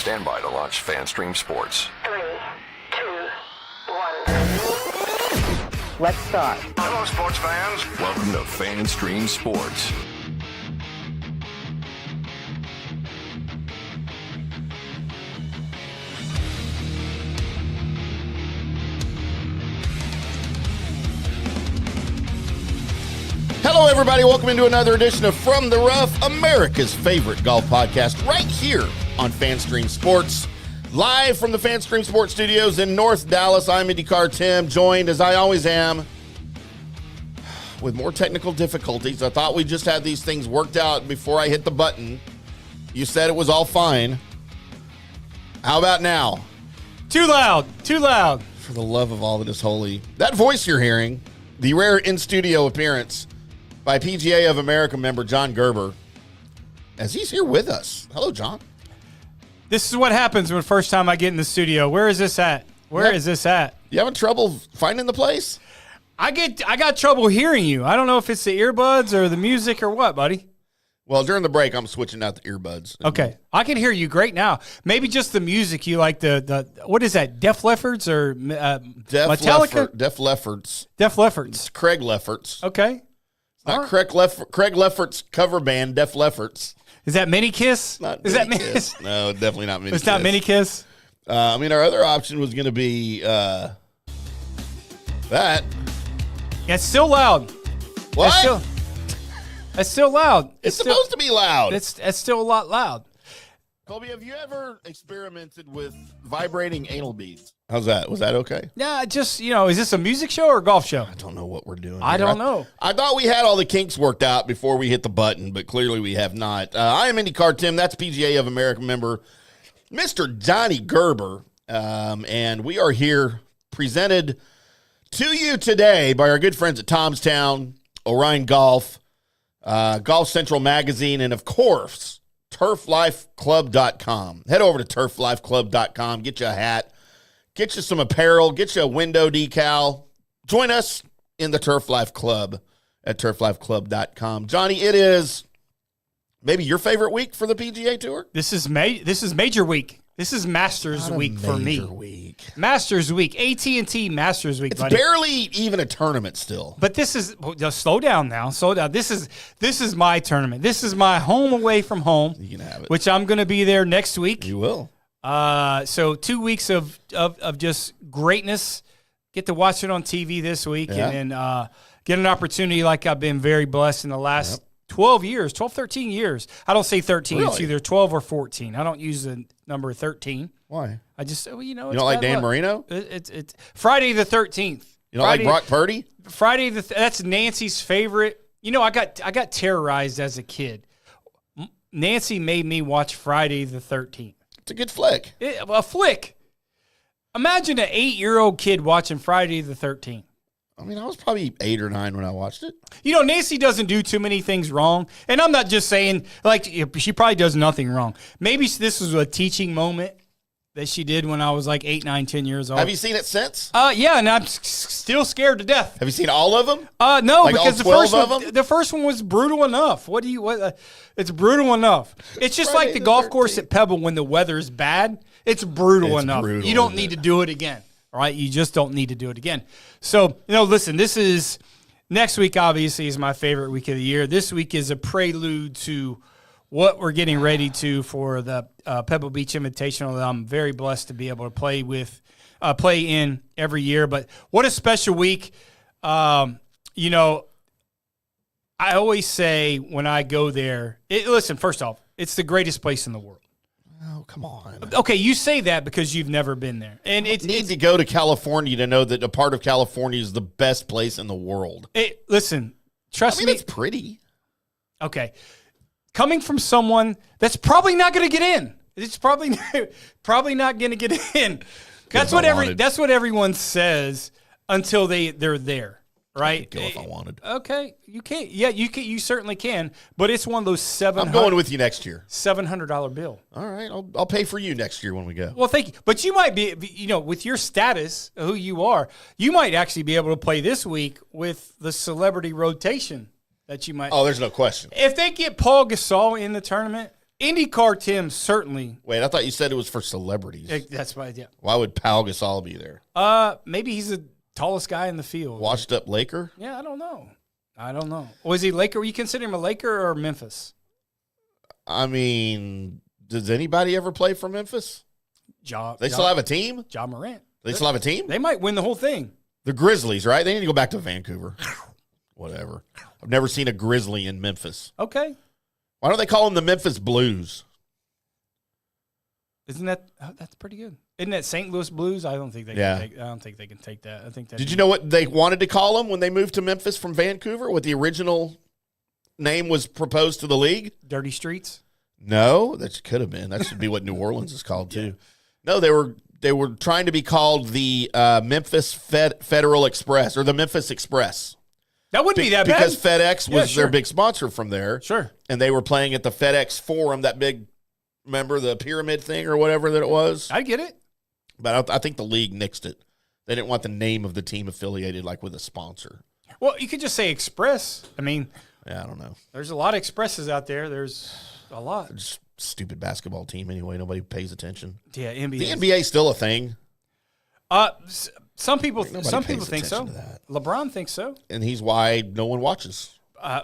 Stand by to launch FanStream Sports. 3, 2, 1. Let's start. Hello, sports fans. Welcome to FanStream Sports. Hello, everybody. Welcome into another edition of From the Rough, America's favorite golf podcast, right here on FanStream Sports. Live from the FanStream Sports studios in North Dallas, I'm IndyCarTim, joined, as I always am, with more technical difficulties. I thought we just had these things worked out before I hit the button. You said it was all fine. How about now? Too loud. Too loud. For the love of all that is holy. That voice you're hearing, the rare in-studio appearance by PGA of America member John Gerber, as he's here with us. Hello, John. This is what happens when the first time I get in the studio. Where is this at? Where is this at? You having trouble finding the place? I got trouble hearing you. I don't know if it's the earbuds or the music or what, buddy. Well, during the break, I'm switching out the earbuds. Okay. I can hear you great now. Maybe just the music. You like the what is that, Def Leffords or Metallica? Def Leffords. Def Leffords. It's Craig Leffords. Okay. Not Craig Leffords' cover band, Def Leffords. Is that Mini Kiss? Not is Mini that Kiss. No, definitely not Mini Kiss. It's not Mini Kiss? I mean, our other option was going to be that. It's still loud. What? It's still loud. It's supposed to be loud. It's still a lot loud. Colby, have you ever experimented with vibrating anal beads? How's that? Was that okay? Yeah, just, is this a music show or a golf show? I don't know what we're doing. I don't know. I thought we had all the kinks worked out before we hit the button, but clearly we have not. I am IndyCarTim. That's PGA of America member Mr. Johnny Gerber, and we are here presented to you today by our good friends at Tom's Town, Orion Golf, Golf Central Magazine, and, of course, turflifeclub.com. Head over to turflifeclub.com, get you a hat, get you some apparel, get you a window decal. Join us in the Turf Life Club at turflifeclub.com. Johnny, it is maybe your favorite week for the PGA Tour? This is major week. This is Masters week for me. Week. Masters week. AT&T Masters week, It's buddy. barely even a tournament still. But this is slow down now. Slow down. This is my tournament. This is my home away from home. You can have it. Which I'm going to be there next week. You will. So 2 weeks of just greatness. Get to watch it on TV this week, and then get an opportunity like I've been very blessed in the last 12 years, 13 years. I don't say 13. Really? It's either 12 or 14. I don't use the number 13. Why? I just, you don't like Dan Marino? It's Friday the 13th. You don't like Brock Purdy? That's Nancy's favorite. I got terrorized as a kid. Nancy made me watch Friday the 13th. It's a good flick. A flick. Imagine an 8-year-old kid watching Friday the 13th. I mean, I was probably 8 or 9 when I watched it. Nancy doesn't do too many things wrong. And I'm not just saying, she probably does nothing wrong. Maybe this was a teaching moment that she did when I was 8, 9, 10 years old. Have you seen it since? Yeah, and I'm still scared to death. Have you seen all of them? No, because the first one was brutal enough. It's brutal enough. It's just Friday like the the golf 13th. course at Pebble when the weather's bad. It's brutal enough. Brutal, you don't isn't need it? to do it again. All right, you just don't need to do it again. So, listen, this is next week. Obviously, is my favorite week of the year. This week is a prelude to what we're getting ready to for the Pebble Beach Invitational that I'm very blessed to be able to play in every year. But what a special week! I always say when I go there, listen. First off, it's the greatest place in the world. Oh, come on. Okay, you say that because you've never been there. And You need to go to California to know that a part of California is the best place in the world. Listen, trust me. It's pretty. Okay. Coming from someone that's probably not going to get in. It's probably not going to get in. That's what everyone says until they're there. Right? I'd go if I wanted. Okay, you can. Yeah, you can. You certainly can. But it's one of those I'm going with you next year. $700 bill. All right, I'll pay for you next year when we go. Well, thank you. But you might be, with your status, who you are, you might actually be able to play this week with the celebrity rotation that you might. Oh, there's no question. If they get Paul Gasol in the tournament, IndyCarTim certainly. Wait, I thought you said it was for celebrities. That's why. Yeah. Why would Pau Gasol be there? Maybe he's the tallest guy in the field. Washed up Laker? Yeah, I don't know. Was he Laker? You consider him a Laker or Memphis? I mean, does anybody ever play for Memphis? They still have a team? Ja Morant. They still have a team? They might win the whole thing. The Grizzlies, right? They need to go back to Vancouver. Whatever. I've never seen a Grizzly in Memphis. Okay. Why don't they call them the Memphis Blues? Isn't that that's pretty good? Isn't that St. Louis Blues? I don't think they can take. I don't think they can take that. I think that. Did you know what they wanted to call them when they moved to Memphis from Vancouver? What the original name was proposed to the league? Dirty Streets? No, that could have been. That should be what New Orleans is called too. No, they were trying to be called the Memphis Federal Express or the Memphis Express. That wouldn't be that bad. Because FedEx was their big sponsor from there. Sure. And they were playing at the FedEx Forum, that big, remember the pyramid thing or whatever that it was? I get it. But I think the league nixed it. They didn't want the name of the team affiliated like with a sponsor. Well, you could just say Express. I mean, yeah, I don't know. There's a lot of Expresses out there. There's a lot. Just stupid basketball team anyway. Nobody pays attention. Yeah, NBA. The NBA is still a thing. Some people think so. LeBron thinks so, and he's why no one watches.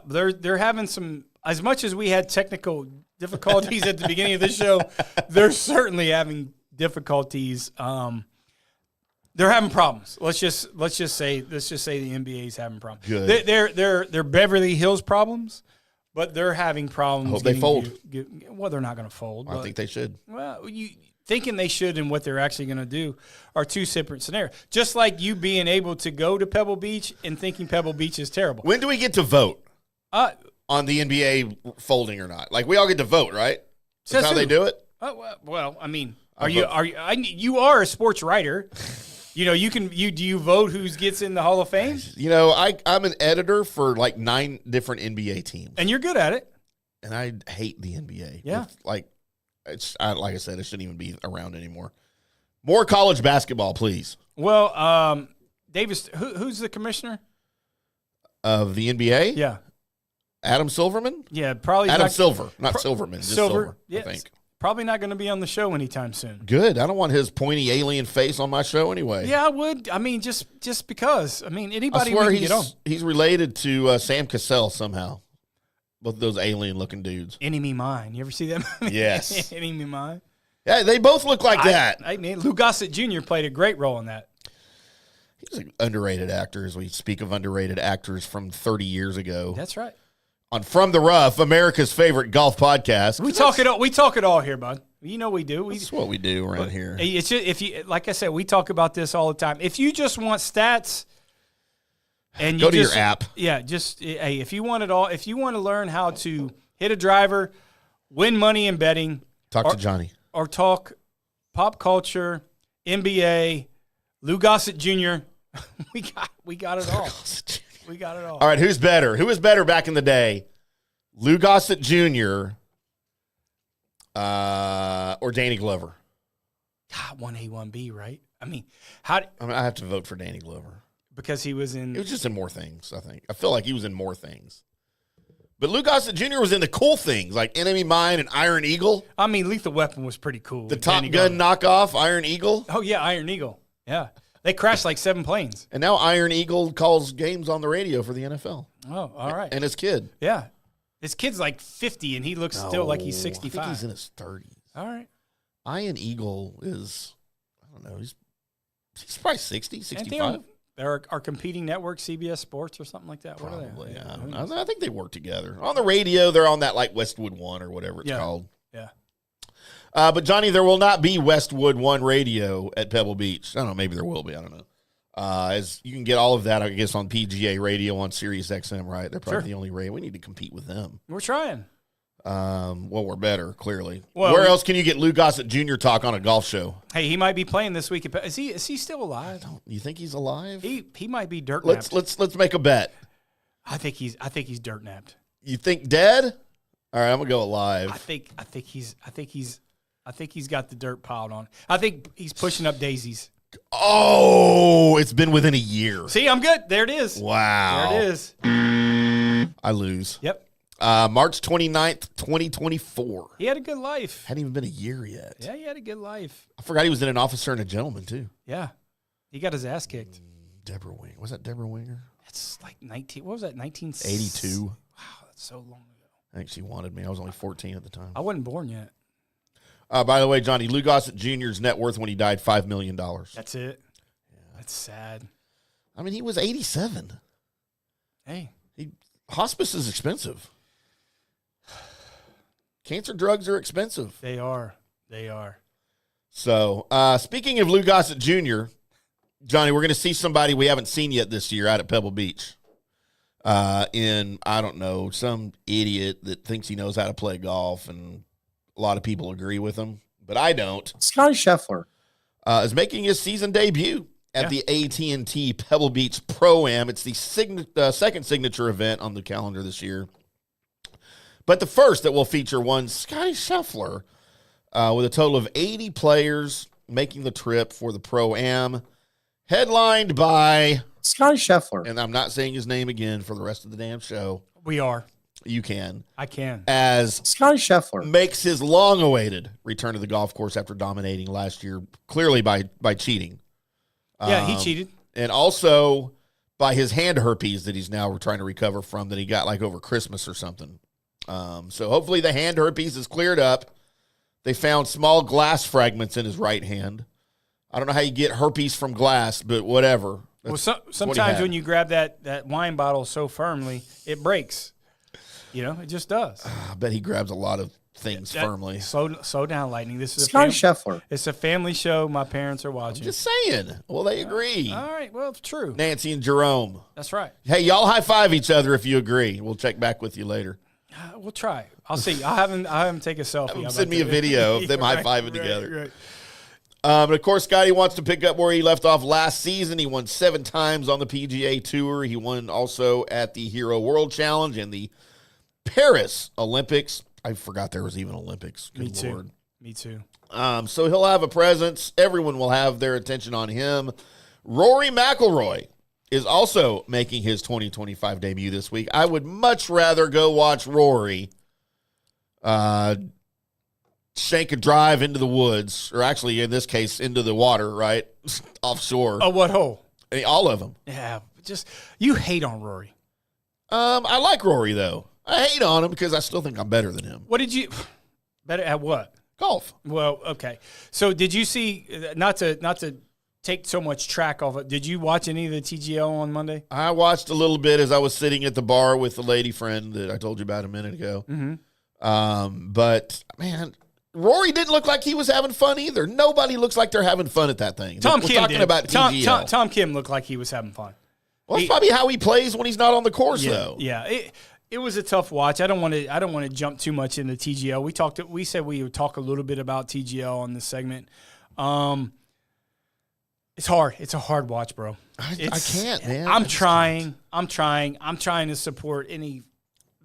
They're having some. As much as we had technical difficulties at the beginning of this show, they're certainly having difficulties. They're having problems. Let's just say the NBA is having problems. Good. They're Beverly Hills problems, but they're having problems. I hope they fold. Well, they're not going to fold. I think they should. Well, thinking they should and what they're actually going to do are two separate scenarios. Just like you being able to go to Pebble Beach and thinking Pebble Beach is terrible. When do we get to vote on the NBA folding or not? Like we all get to vote, right? That's how they do it. Well, I mean, you are a sports writer. You know, do you vote who gets in the Hall of Fame? You know, I'm an editor for like 9 different NBA teams, and you're good at it. And I hate the NBA. Yeah, like I said, it shouldn't even be around anymore. More college basketball, please. Well, Davis, who's the commissioner of the NBA? Yeah, Adam Silverman. Yeah, probably Adam Silver, not Silverman. Just Silver. Yes. I think. Probably not going to be on the show anytime soon. Good. I don't want his pointy alien face on my show anyway. Yeah, I would. I mean, just because. I mean, anybody we can get on. He's related to Sam Cassell somehow. Both of those alien-looking dudes. Enemy Mine. You ever see them? Yes. Enemy Mine. Yeah, they both look like that. I mean, Lou Gossett Jr. played a great role in that. He's an underrated actor, as we speak of underrated actors from 30 years ago. That's right. On From the Rough, America's favorite golf podcast. We talk it all here, bud. You know we do. That's what we do around here. It's just, if you, like I said, we talk about this all the time. If you just want stats, and go to your app. Yeah, if you want it all, if you want to learn how to hit a driver, win money in betting, talk to Johnny, or talk pop culture, NBA, Lou Gossett Jr. we got it all. We got it all. All right, who's better? Who was better back in the day? Lou Gossett Jr. Or Danny Glover? God, 1A, 1B, right? I mean, I have to vote for Danny Glover. Because he was in... It was just in more things, I think. I feel like he was in more things. But Lou Gossett Jr. was in the cool things, like Enemy Mine and Iron Eagle. I mean, Lethal Weapon was pretty cool. The Top Gun knockoff, Iron Eagle. Oh, yeah, Iron Eagle. Yeah. They crashed like 7 planes. And now Iron Eagle calls games on the radio for the NFL. Oh, all right. And his kid. Yeah. His kid's like 50, and he looks still like he's 65. I think he's in his 30s. All right. Iron Eagle is, I don't know, he's probably 60, 65. They're our competing network, CBS Sports or something like that. Probably, yeah. I think they work together. On the radio, they're on that like Westwood One or whatever it's called. Yeah. But, Johnny, there will not be Westwood One radio at Pebble Beach. I don't know. Maybe there will be. I don't know. As you can get all of that, I guess, on PGA radio on Sirius XM, right? They're probably the only radio. We need to compete with them. We're trying. Well, we're better, clearly. Well, where else can you get Lou Gossett Jr. talk on a golf show? Hey, he might be playing this week. Is he still alive? You think he's alive? He might be dirt napped. Let's make a bet. I think he's dirt napped. You think dead? All right, I'm gonna go alive. I think he's got the dirt piled on. I think he's pushing up daisies. Oh, it's been within a year. See, I'm good. There it is. Wow. There it is. I lose. Yep. March 29th, 2024. He had a good life. Hadn't even been a year yet. Yeah, he had a good life. I forgot he was in An Officer and a Gentleman, too. Yeah. He got his ass kicked. Deborah Winger. Was that Deborah Winger? That's like 19. What was that? 82. Wow, that's so long ago. I think she wanted me. I was only 14 at the time. I wasn't born yet. By the way, Johnny, Lou Gossett Jr.'s net worth when he died, $5 million. That's it. Yeah. That's sad. I mean, he was 87. Hey. Hospice is expensive. Cancer drugs are expensive. They are. They are. So, speaking of Lou Gossett Jr., Johnny, we're going to see somebody we haven't seen yet this year out at Pebble Beach. In, I don't know, some idiot that thinks he knows how to play golf, and a lot of people agree with him, but I don't. Scotty Scheffler is making his season debut at the AT&T Pebble Beach Pro-Am. It's the second signature event on the calendar this year, but the first that will feature one Scotty Scheffler with a total of 80 players making the trip for the Pro-Am, headlined by Scotty Scheffler. And I'm not saying his name again for the rest of the damn show. We are. You can. I can. As Scotty Scheffler makes his long-awaited return to the golf course after dominating last year, clearly by cheating. Yeah, he cheated. And also by his hand herpes that he's now trying to recover from that he got like over Christmas or something. So hopefully the hand herpes is cleared up. They found small glass fragments in his right hand. I don't know how you get herpes from glass, but whatever. Well, sometimes when you grab that wine bottle so firmly, it breaks. You know, it just does. I bet he grabs a lot of things firmly. Slow down, Lightning. This is Scotty Scheffler. It's a family show. My parents are watching. Just saying. Well, they agree. All right. Well, it's true. Nancy and Jerome. That's right. Hey, y'all high five each other if you agree. We'll check back with you later. We'll try. I'll see. I haven't take a selfie. Send me a video of them high fiving together. Right. But of course, Scotty wants to pick up where he left off last season. He won 7 times on the PGA Tour. He won also at the Hero World Challenge and the Paris Olympics. I forgot there was even Olympics. Good Lord. Me too. So he'll have a presence. Everyone will have their attention on him. Rory McIlroy is also making his 2025 debut this week. I would much rather go watch Rory shank a drive into the woods, or actually in this case into the water, right? Offshore. Oh, what hole? I mean, all of them. Yeah, just you hate on Rory. I like Rory though. I hate on him because I still think I'm better than him. What did you better at what? Golf. Well, okay. So did you see not to take so much track of it? Did you watch any of the TGL on Monday? I watched a little bit as I was sitting at the bar with the lady friend that I told you about a minute ago. Mm-hmm. But man, Rory didn't look like he was having fun either. Nobody looks like they're having fun at that thing. Tom We're Kim talking did. about TGL. Tom Kim looked like he was having fun. Well, that's probably how he plays when he's not on the course, though. Yeah. It was a tough watch. I don't want to jump too much into TGL. We said we would talk a little bit about TGL on this segment. It's hard. It's a hard watch, bro. I can't, man. I'm trying to support any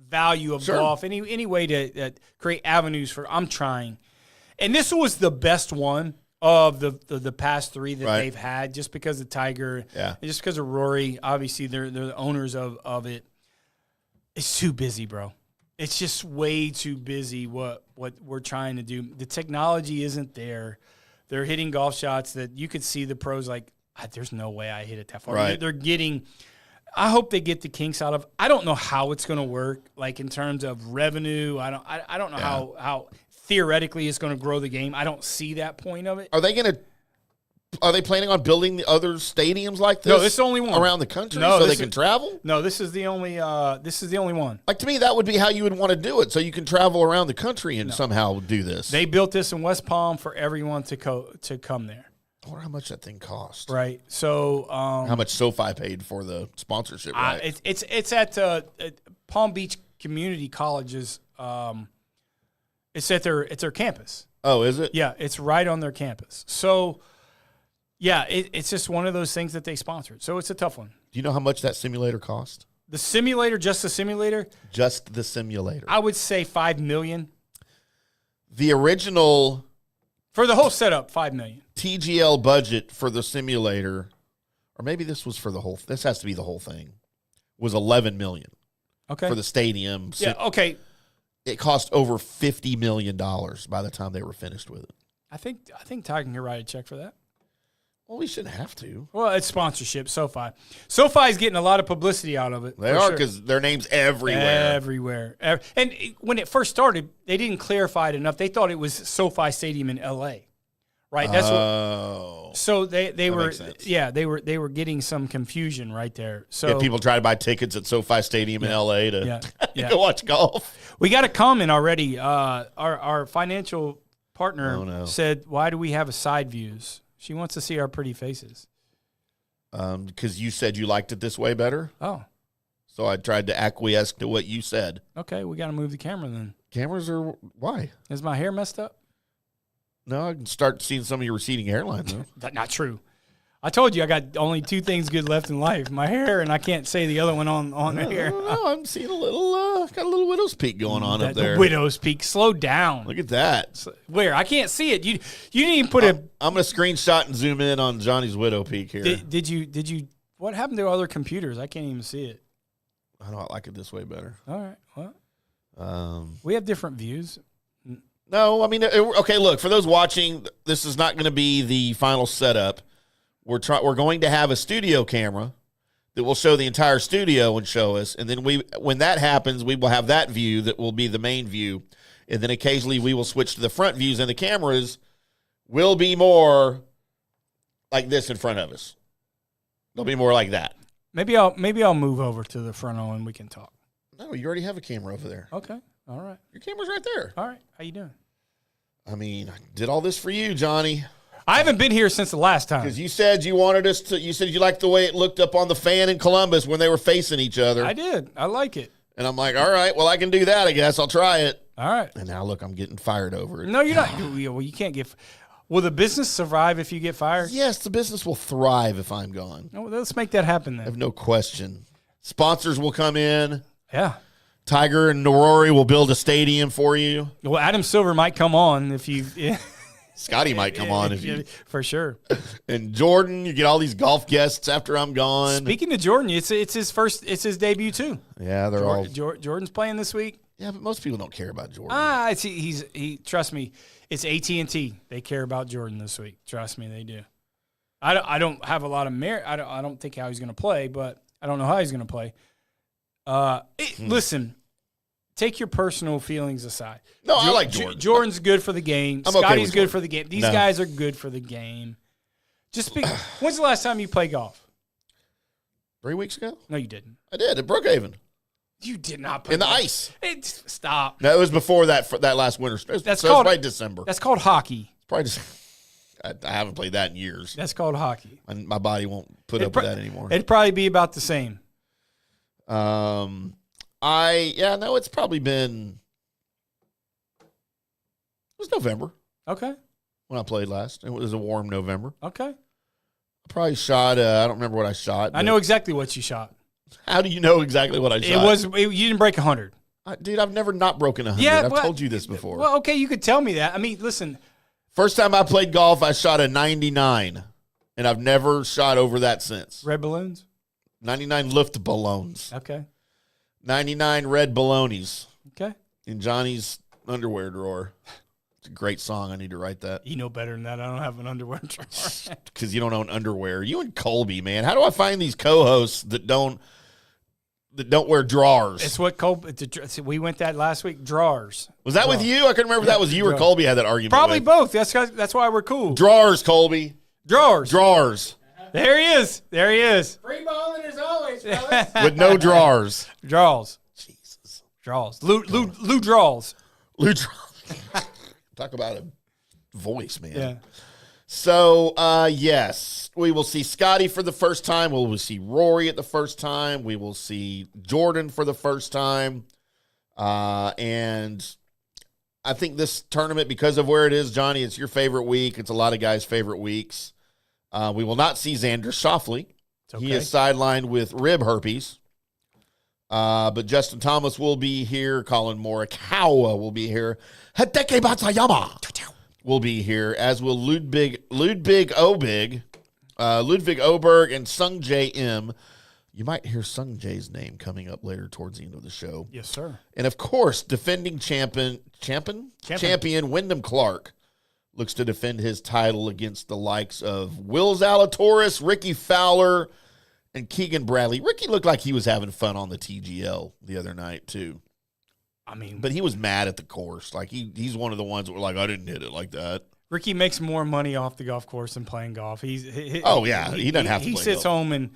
value of golf, any way to create avenues for. I'm trying, and this was the best one of the past 3 that they've had, just because of Tiger, and just because of Rory. Obviously, they're the owners of it. It's too busy, bro. It's just way too busy. What we're trying to do, the technology isn't there. They're hitting golf shots that you could see the pros like, there's no way I hit it that far. Right. They're getting. I hope they get the kinks out of. I don't know how it's going to work, like in terms of revenue. I don't know how theoretically it's going to grow the game. I don't see that point of it. Are they planning on building the other stadiums like this? No, this is the only one around the country, so they can travel. No, this is the only. This is the only one. Like, to me, that would be how you would want to do it, so you can travel around the country and somehow do this. They built this in West Palm for everyone to come there. I wonder how much that thing cost. Right. So how much SoFi paid for the sponsorship? Right. It's at Palm Beach Community College's. It's at their campus. Oh, is it? Yeah, it's right on their campus. So, yeah, it's just one of those things that they sponsored. So it's a tough one. Do you know how much that simulator cost? The simulator, just the simulator? Just the simulator. I would say $5 million. The original for the whole setup, $5 million. TGL budget for the simulator, or maybe this was for the whole. This has to be the whole thing. Was $11 million. Okay. for the stadium. Yeah, okay. It cost over $50 million by the time they were finished with it. I think Tiger can write a check for that. Well, we shouldn't have to. Well, it's sponsorship, SoFi. SoFi's getting a lot of publicity out of it. They are, because their name's everywhere. Everywhere. And when it first started, they didn't clarify it enough. They thought it was SoFi Stadium in L.A., right? That's what. So they were, they were getting some confusion right there. So people try to buy tickets at SoFi Stadium in L.A. to go watch golf. We got a comment already. Our financial partner said, "Why do we have a side views?" She wants to see our pretty faces. Because you said you liked it this way better. Oh. So I tried to acquiesce to what you said. Okay, we got to move the camera then. Cameras are, why? Is my hair messed up? No, I can start seeing some of your receding hairline, though. That's not true. I told you I got only two things good left in life: my hair, and I can't say the other one on air. No, I'm seeing got a little widow's peak going on up there. The widow's peak. Slow down. Look at that. Where? I can't see it. You didn't even put a. I'm gonna screenshot and zoom in on Johnny's widow peak here. Did you? What happened to other computers? I can't even see it. I know I like it this way better. All right. Well, we have different views. No, I mean, okay. Look, for those watching, this is not going to be the final setup. We're going to have a studio camera that will show the entire studio and show us, and then when that happens, we will have that view that will be the main view, and then occasionally we will switch to the front views, and the cameras will be more like this in front of us. They'll be more like that. Maybe I'll move over to the front and we can talk. No, you already have a camera over there. Okay, all right. Your camera's right there. All right, how you doing? I mean, I did all this for you, Johnny. I haven't been here since the last time. Because you said you wanted us to. You said you liked the way it looked up on the fan in Columbus when they were facing each other. I did. I like it. And I'm like, all right, well, I can do that. I guess I'll try it. All right. And now look, I'm getting fired over it. No, you're not. Well, you can't get. Will the business survive if you get fired? Yes, the business will thrive if I'm gone. Oh, let's make that happen then. I have no question. Sponsors will come in. Yeah. Tiger and Rory will build a stadium for you. Well, Adam Silver might come on if you. Yeah. Scotty might come on if you. For sure. And Jordan, you get all these golf guests after I'm gone. Speaking of Jordan, it's his debut too. Yeah, they're all. Jordan's playing this week. Yeah, but most people don't care about Jordan. He trust me. It's AT&T. They care about Jordan this week. Trust me, they do. I don't have a lot of merit. I don't think how he's going to play, but I don't know how he's going to play. Listen, take your personal feelings aside. No, I like Jordan. Jordan's good for the game. I'm Scotty's okay good for the game. These guys are good for the game. When's the last time you played golf? 3 weeks ago? No, you didn't. I did at Brookhaven. You did not play in the ice. Stop. No, it was before that last winter. It's probably December. That's called hockey. It's probably I haven't played that in years. That's called hockey. My body won't put up with that anymore. It'd probably be about the same. It's probably been. It was November. Okay. When I played last, it was a warm November. Okay. I probably shot. I don't remember what I shot. I know exactly what you shot. How do you know exactly what I shot? You didn't break 100. Dude, I've never not broken 100. Yeah, I've told you this before. Well, okay, you could tell me that. I mean, listen. First time I played golf, I shot a 99, and I've never shot over that since. Red balloons? 99 lift balloons. Okay. 99 red balonies. Okay. In Johnny's underwear drawer. It's a great song. I need to write that. You know better than that. I don't have an underwear drawer. Because you don't own underwear. You and Colby, man. How do I find these co-hosts that don't wear drawers? It's what Colby. We went that last week. Drawers. Was that with you? I couldn't remember if that was you or Colby had that argument. Probably both. That's why we're cool. Drawers, Colby. Drawers. There he is. Free balling as always, fellas. With no drawers. Draws. Jesus. Draws. Lou draws. Lou draws. Talk about a voice, man. Yeah. So, yes, we will see Scotty for the first time. We will see Rory at the first time. We will see Jordan for the first time. And I think this tournament, because of where it is, Johnny, it's your favorite week. It's a lot of guys' favorite weeks. We will not see Xander Schauffele. Okay. He is sidelined with rib herpes. But Justin Thomas will be here. Colin Morikawa will be here. Hideki Matsuyama will be here, as will Ludwig Oberg and Sung J M. you might hear Sung Jae's name coming up later towards the end of the show. Yes, sir. And, of course, defending champion Wyndham Clark looks to defend his title against the likes of Will Zalatoris, Ricky Fowler, and Keegan Bradley. Ricky looked like he was having fun on the TGL the other night, too. I mean, but he was mad at the course. Like, he's one of the ones that were like, I didn't hit it like that. Ricky makes more money off the golf course than playing golf. He doesn't have to play He sits home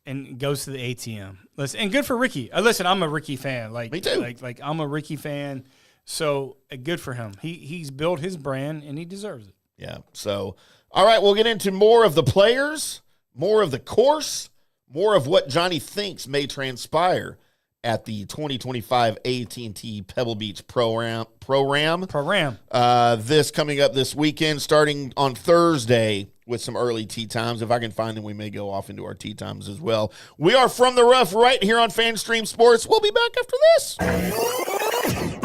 and goes to the ATM. Listen, and good for Ricky. Listen, I'm a Ricky fan. Me too. Like I'm a Ricky fan. So good for him. He's built his brand and he deserves it. Yeah. So, all right, we'll get into more of the players, more of the course, more of what Johnny thinks may transpire at the 2025 AT&T Pebble Beach Pro-Ram. This coming up this weekend, starting on Thursday with some early tee times. If I can find them, we may go off into our tee times as well. We are from the rough right here on FanStream Sports. We'll be back after this.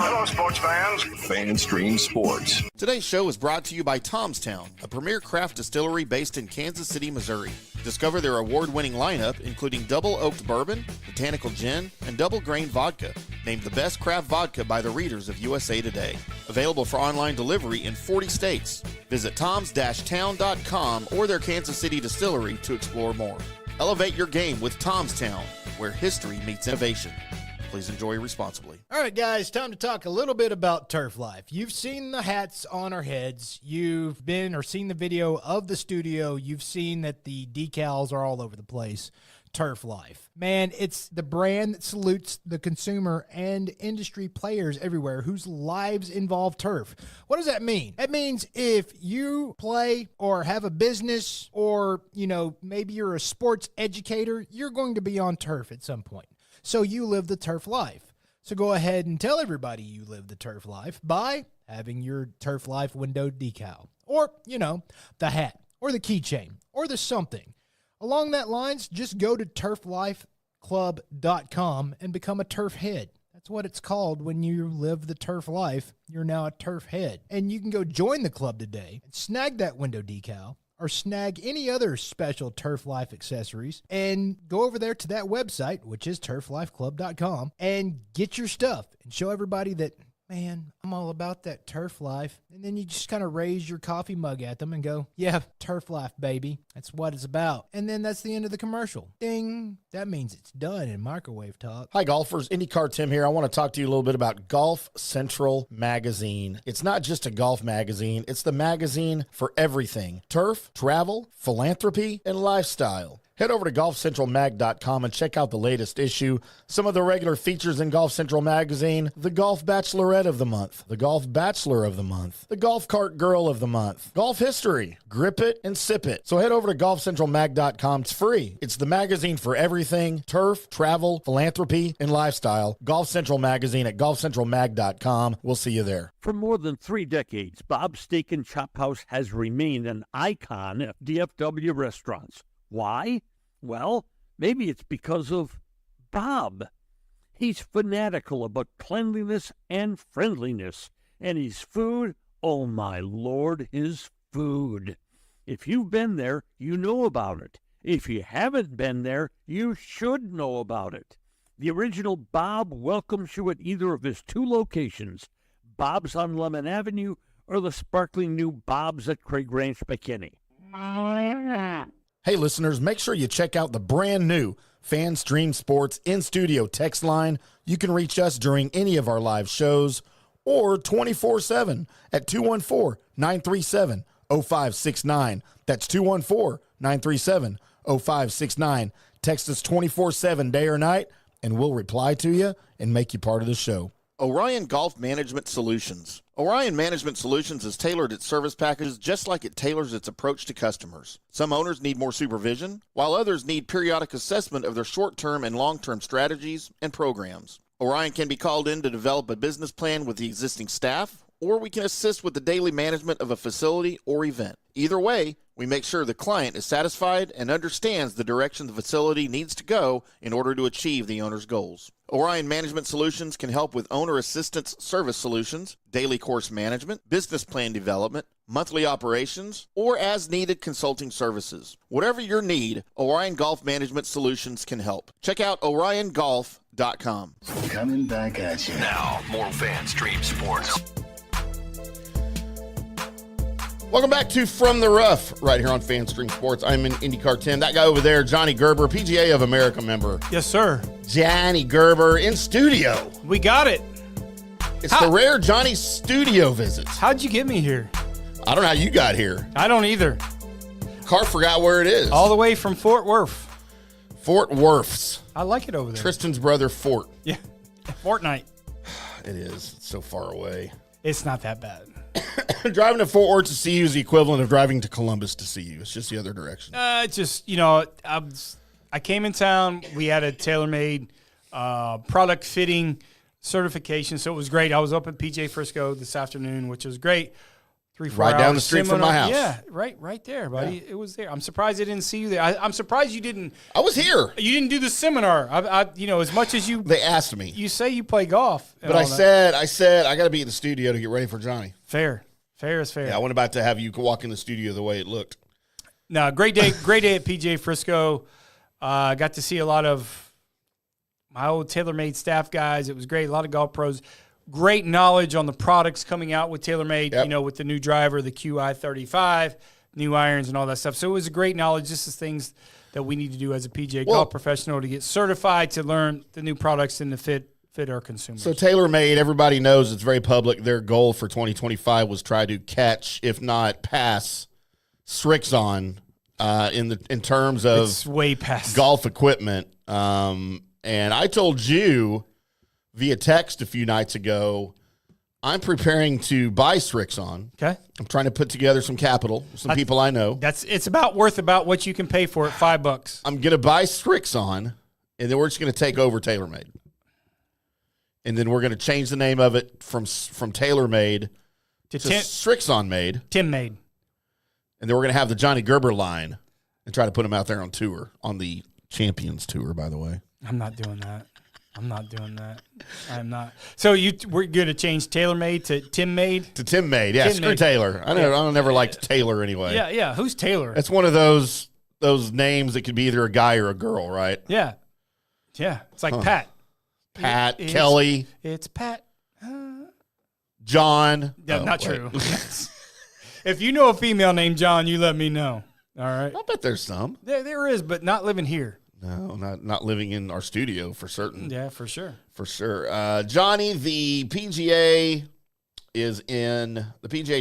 Hello, sports fans. FanStream Sports. Today's show is brought to you by Tomstown, a premier craft distillery based in Kansas City, Missouri. Discover their award-winning lineup, including double oaked bourbon, botanical gin, and double grain vodka. Named the best craft vodka by the readers of USA Today. Available for online delivery in 40 states. Visit toms-town.com or their Kansas City distillery to explore more. Elevate your game with Tomstown, where history meets innovation. Please enjoy responsibly. All right, guys, time to talk a little bit about Turf Life. You've seen the hats on our heads. You've been or seen the video of the studio. You've seen that the decals are all over the place. Turf Life. Man, it's the brand that salutes the consumer and industry players everywhere whose lives involve turf. What does that mean? That means if you play or have a business or, maybe you're a sports educator, you're going to be on turf at some point. So you live the turf life. So go ahead and tell everybody you live the turf life by having your Turf Life window decal or, the hat or the keychain or the something. Along that lines, just go to turflifeclub.com and become a turf head. That's what it's called when you live the turf life. You're now a turf head. And you can go join the club today and snag that window decal or snag any other special Turf Life accessories and go over there to that website, which is turflifeclub.com, and get your stuff and show everybody that, man, I'm all about that turf life. And then you just kind of raise your coffee mug at them and go, yeah, turf life, baby. That's what it's about. And then that's the end of the commercial. Ding. That means it's done in microwave talk. Hi, golfers. IndyCarTim here. I want to talk to you a little bit about Golf Central Magazine. It's not just a golf magazine. It's the magazine for everything. Turf, travel, philanthropy, and lifestyle. Head over to golfcentralmag.com and check out the latest issue. Some of the regular features in Golf Central Magazine: the Golf Bachelorette of the Month, the Golf Bachelor of the Month, the Golf Cart Girl of the Month, Golf History, Grip It and Sip It. So head over to golfcentralmag.com. It's free. It's the magazine for everything: turf, travel, philanthropy, and lifestyle. Golf Central Magazine at golfcentralmag.com. We'll see you there. For more than 3 decades, Bob's Steak and Chop House has remained an icon of DFW restaurants. Why? Well, maybe it's because of Bob. He's fanatical about cleanliness and friendliness, and his food, oh my Lord, his food. If you've been there, you know about it. If you haven't been there, you should know about it. The original Bob welcomes you at either of his 2 locations, Bob's on Lemon Avenue or the sparkling new Bob's at Craig Ranch, McKinney. Hey, listeners, make sure you check out the brand new FanStream Sports in-studio text line. You can reach us during any of our live shows or 24/7 at 214-937-0569. That's 214-937-0569. Text us 24/7 day or night, and we'll reply to you and make you part of the show. Orion Golf Management Solutions. Orion Management Solutions has tailored its service packages just like it tailors its approach to customers. Some owners need more supervision, while others need periodic assessment of their short-term and long-term strategies and programs. Orion can be called in to develop a business plan with the existing staff, or we can assist with the daily management of a facility or event. Either way, We make sure the client is satisfied and understands the direction the facility needs to go in order to achieve the owner's goals. Orion Management Solutions can help with owner assistance service solutions, daily course management, business plan development, monthly operations, or as-needed consulting services. Whatever your need, Orion Golf Management Solutions can help. Check out oriongolf.com. Coming back at you. Now, more FanStream Sports. Welcome back to From the Rough, right here on FanStream Sports. I'm in IndyCarTim. That guy over there, Johnny Gerber, PGA of America member. Yes, sir. Johnny Gerber in studio. We got it. It's the rare Johnny studio visits. How'd you get me here? I don't know how you got here. I don't either. Car forgot where it is. All the way from Fort Worth. Fort Worth's. I like it over there. Tristan's brother, Fort. Yeah. Fortnite. It is. It's so far away. It's not that bad. Driving to Fort Worth to see you is the equivalent of driving to Columbus to see you. It's just the other direction. Just, I came in town. We had a tailor-made product fitting certification, so it was great. I was up at PJ Frisco this afternoon, which was great. 3-4 right down hours the street from my house. Yeah, right there, buddy. Yeah. It was there. I'm surprised I didn't see you there. I'm surprised you didn't. I was here. You didn't do the seminar. As much as you. They asked me. You say you play golf, but I said I got to be in the studio to get ready for Johnny. Fair is fair. Yeah, I wasn't about to have you walk in the studio the way it looked. No, great day at PJ Frisco. Got to see a lot of my old TaylorMade staff guys. It was great. A lot of golf pros. Great knowledge on the products coming out with TaylorMade, yep. With the new driver, the QI35, new irons and all that stuff. So it was a great knowledge. This is things that we need to do as a PGA golf professional to get certified, to learn the new products and to fit our consumers. So TaylorMade, everybody knows it's very public. Their goal for 2025 was try to catch, if not pass, Srixon in terms of it's way past golf equipment. And I told you via text a few nights ago, I'm preparing to buy Srixon. Okay. I'm trying to put together some capital, people I know. It's about worth about what you can pay for it, $5. I'm going to buy Srixon, and then we're just going to take over TaylorMade. And then we're going to change the name of it from TaylorMade to Srixon Made. Timm Made. And then we're going to have the Johnny Gerber line and try to put him out there on tour, on the Champions Tour, by the way. I'm not doing that. I'm not. So we're going to change TaylorMade to Timm Made? To Timm Made, yeah. Screw Taylor. I never liked Taylor anyway. Yeah. Who's Taylor? That's one of those names that could be either a guy or a girl, right? Yeah. It's like Pat. Kelly. It's Pat. John. Yeah, not true. If you know a female named John, you let me know. All right. I bet there's some. There is, but not living here. No, not living in our studio for certain. Yeah, for sure. For sure. Johnny, the PGA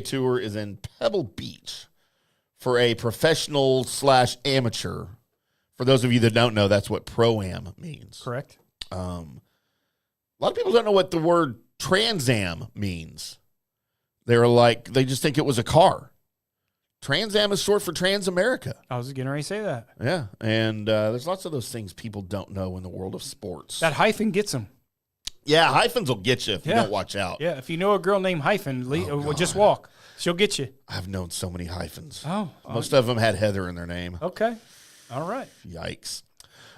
Tour is in Pebble Beach for a professional / amateur. For those of you that don't know, that's what Pro-Am means. Correct. A lot of people don't know what the word Trans Am means. They just think it was a car. Trans Am is short for Trans America. I was getting ready to say that. Yeah, and there's lots of those things people don't know in the world of sports. That hyphen gets them. Yeah, hyphens will get you if you don't watch out. Yeah, if you know a girl named Hyphen, just walk. She'll get you. I've known so many hyphens. Oh. Most of them had Heather in their name. Okay. All right. Yikes.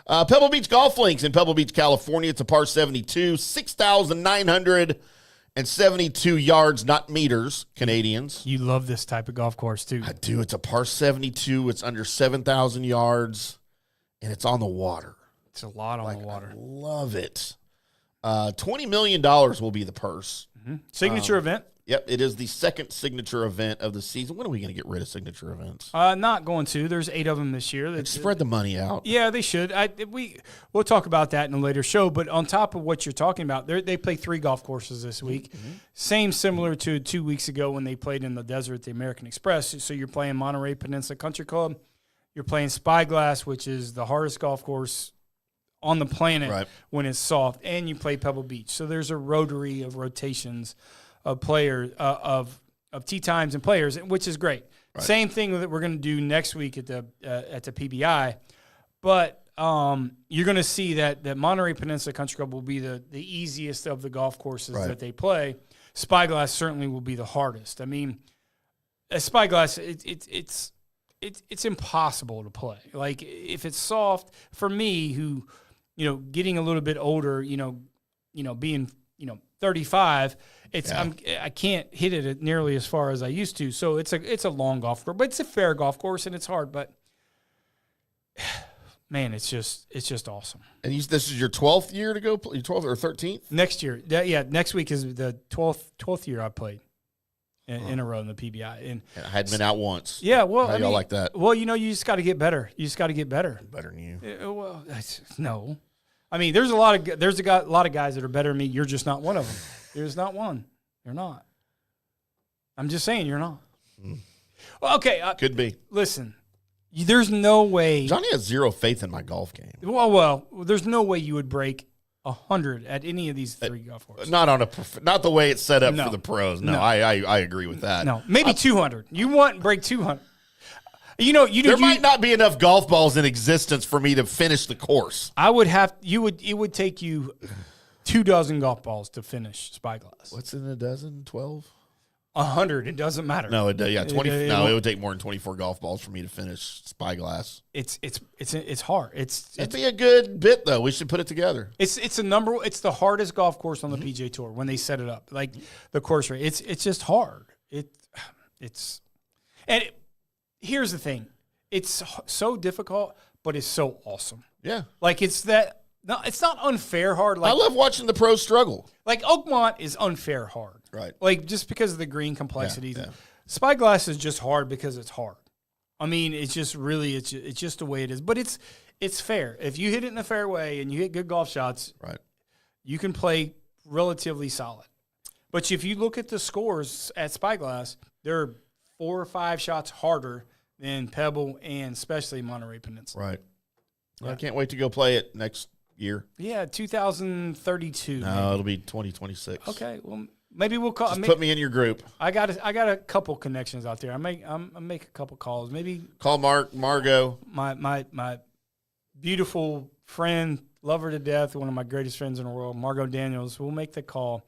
Pebble Beach Golf Links in Pebble Beach, California. It's a par 72, 6,972 yards, not meters, Canadians. You love this type of golf course, too. I do. It's a par 72. It's under 7,000 yards, and it's on the water. It's a lot on the water. I love it. $20 million will be the purse. Mm-hmm. Signature event. Yep, it is the second signature event of the season. When are we going to get rid of signature events? Not going to. There's 8 of them this year. Spread the money out. Yeah, they should. We'll talk about that in a later show. But on top of what you're talking about, they play 3 golf courses this week. Mm-hmm. Similar to 2 weeks ago when they played in the desert at the American Express. So you're playing Monterey Peninsula Country Club. You're playing Spyglass, which is the hardest golf course on the planet when it's soft. And you play Pebble Beach. So there's a rotary of rotations of players, of tee times and players, which is great. Right. Same thing that we're going to do next week at the PBI, but you're going to see that Monterey Peninsula Country Club will be the easiest of the golf courses that they play. Spyglass certainly will be the hardest. I mean, Spyglass, it's it's impossible to play. Like if it's soft for me, who getting a little bit older, being 35, I can't hit it nearly as far as I used to. So it's a long golf course, but it's a fair golf course and it's hard. But man, it's just awesome. And this is your 12th year to go. Your 12th or 13th next year. Next week is the 12th year I played in a row in the PBI. And I hadn't been out once. Yeah, well, how y'all like that? Well, you just got to get better. You just got to get better. Better than you. Well, no. I mean, there's a lot of guys that are better than me. You're just not one of them. You're just not one. You're not. I'm just saying you're not. Well, okay. Could be. Listen, there's no way. Johnny has zero faith in my golf game. Well, there's no way you would break 100 at any of these three golf courses. Not the way it's set up for the pros. No. I agree with that. No, maybe 200. You want to break 200. There might not be enough golf balls in existence for me to finish the course. It would take you 24 golf balls to finish Spyglass. What's in a dozen? 12? 100. It doesn't matter. No, it would take more than 24 golf balls for me to finish Spyglass. It's hard. It'd be a good bit though. We should put it together. It's the hardest golf course on the PGA Tour when they set it up. Like the course rate. It's just hard. Here's the thing. It's so difficult, but it's so awesome. Yeah. Like it's not unfair hard. Like I love watching the pros struggle. Like Oakmont is unfair hard. Right. Like just because of the green complexities. Yeah. Spyglass is just hard because it's hard. I mean, it's just the way it is. But it's fair. If you hit it in the fairway and you hit good golf shots, right, you can play relatively solid. But if you look at the scores at Spyglass, they're 4 or 5 shots harder than Pebble and especially Monterey Peninsula. Right. Well, I can't wait to go play it next year. Yeah, 2032. No, maybe. It'll be 2026. Okay, well, maybe we'll call. Just put me in your group. I got a couple connections out there. I make a couple calls. Maybe call Margot. My beautiful friend, love her to death, one of my greatest friends in the world, Margot Daniels. We'll make the call.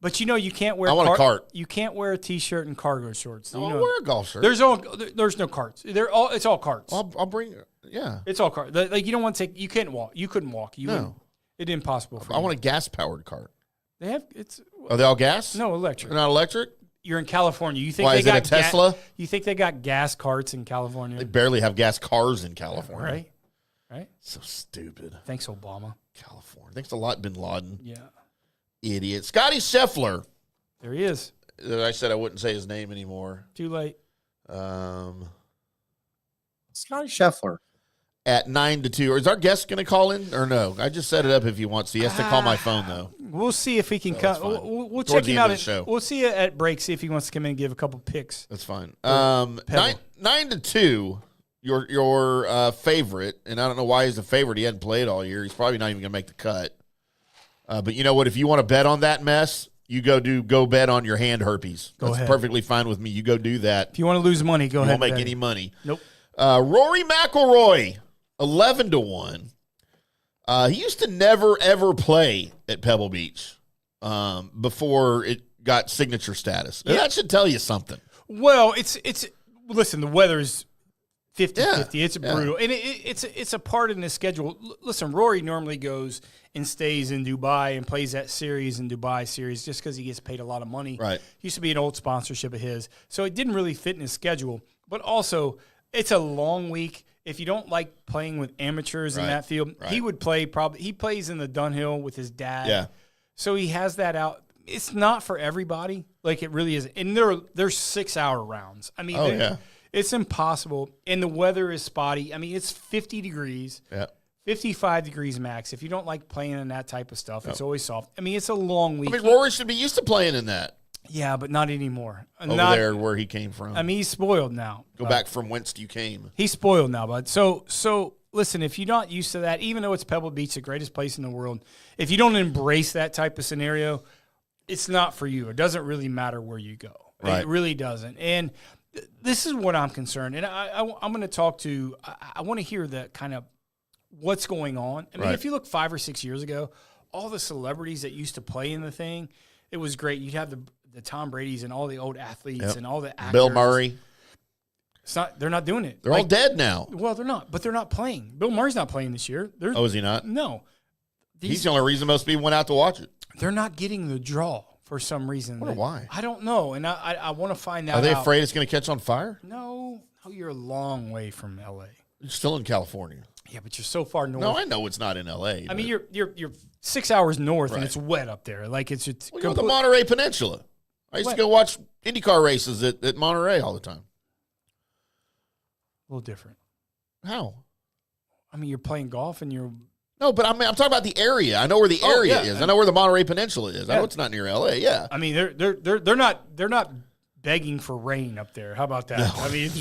But you can't wear. I want a cart. You can't wear a t-shirt and cargo shorts. I'll wear a golf shirt. There's no carts. It's all carts. I'll bring. Yeah. It's all carts. Like you don't want to take. You can't walk. You couldn't walk. No. It's impossible for you. I want a gas powered cart. They have. Are they all gas? No, electric. They're not electric. You're in California. You think Why, they is got it a Tesla? You think they got gas carts in California? They barely have gas cars in California. Right. So stupid. Thanks, Obama. California. Thanks a lot, Bin Laden. Yeah. Idiot. Scotty Scheffler. There he is. I said I wouldn't say his name anymore. Too late. Scotty Scheffler. At 9-2. Or is our guest going to call in or no? I just set it up if he wants to. He has to call my phone, though. We'll see if he can come. We'll check him out. We'll see it at break, see if he wants to come in and give a couple picks. That's fine. 9-2, your favorite, and I don't know why he's a favorite. He hadn't played all year. He's probably not even going to make the cut. But you know what? If you want to bet on that mess, you go bet on your hand herpes. That's perfectly fine with me. You go do that. If you want to lose money, go ahead. You won't make any money. Nope. Rory McIlroy, 11-1. He used to never, ever play at Pebble Beach before it got signature status. And that should tell you something. Well, listen, the weather is 50-50. It's brutal. And it's a part in the schedule. Listen, Rory normally goes and stays in Dubai and plays that series in Dubai series just because he gets paid a lot of money. Right. Used to be an old sponsorship of his. So it didn't really fit in his schedule. But also, it's a long week. If you don't like playing with amateurs in that field, he would play he plays in the Dunhill with his dad. Yeah. So he has that out. It's not for everybody. Like it really is. And they're 6-hour rounds. I mean, it's impossible. And the weather is spotty. I mean, it's 50 degrees. Yeah. 55 degrees max. If you don't like playing in that type of stuff, it's always soft. I mean, it's a long week. I mean, Rory should be used to playing in that. Yeah, but not anymore. Over there where he came from. I mean, he's spoiled now. Go back from whence you came. He's spoiled now, bud. So listen, if you're not used to that, even though it's Pebble Beach, the greatest place in the world, if you don't embrace that type of scenario, it's not for you. It doesn't really matter where you go. Right. It really doesn't. And this is what I'm concerned. And I'm going to talk to – I want to hear the kind of what's going on. I mean, if you look 5 or 6 years ago, all the celebrities that used to play in the thing, it was great. You'd have the Tom Brady's and all the old athletes and all the actors. Bill Murray. It's not. They're not doing it. They're all dead now. Well, they're not, but they're not playing. Bill Murray's not playing this year. Oh, is he not? No. He's the only reason most people went out to watch it. They're not getting the draw for some reason. I wonder why. I don't know, and I want to find out. Are they afraid it's going to catch on fire? No, you're a long way from L.A. You're still in California. Yeah, but you're so far north. No, I know it's not in L.A. I mean, you're 6 hours north, Right. and it's wet up there. Like it's Well, you know, the Monterey Peninsula. I used to go watch IndyCar races at Monterey all the time. a little different. How? I mean, you're playing golf, and you're No, but I'm talking about the area. I know where the area is. I know where the Monterey Peninsula is. I know it's not near L.A. Yeah. I mean, they're not begging for rain up there. How about that? No. I mean,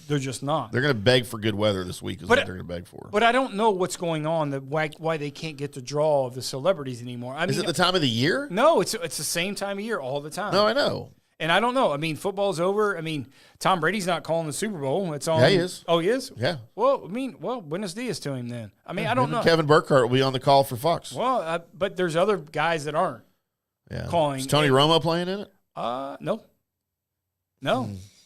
they're just not. They're going to beg for good weather this week. Is what they're going to beg for. But I don't know what's going on. Why they can't get the draw of the celebrities anymore. I mean, is it the time of the year? No, it's the same time of year all the time. No, I know. And I don't know. I mean, football's over. I mean, Tom Brady's not calling the Super Bowl. It's on. Yeah, he is. Oh, he is? Yeah. Well, Buenos Dias to him then. I mean, I don't know. Kevin Burkhardt will be on the call for Fox. Well, but there's other guys that aren't calling. Is Tony Romo playing in it? No.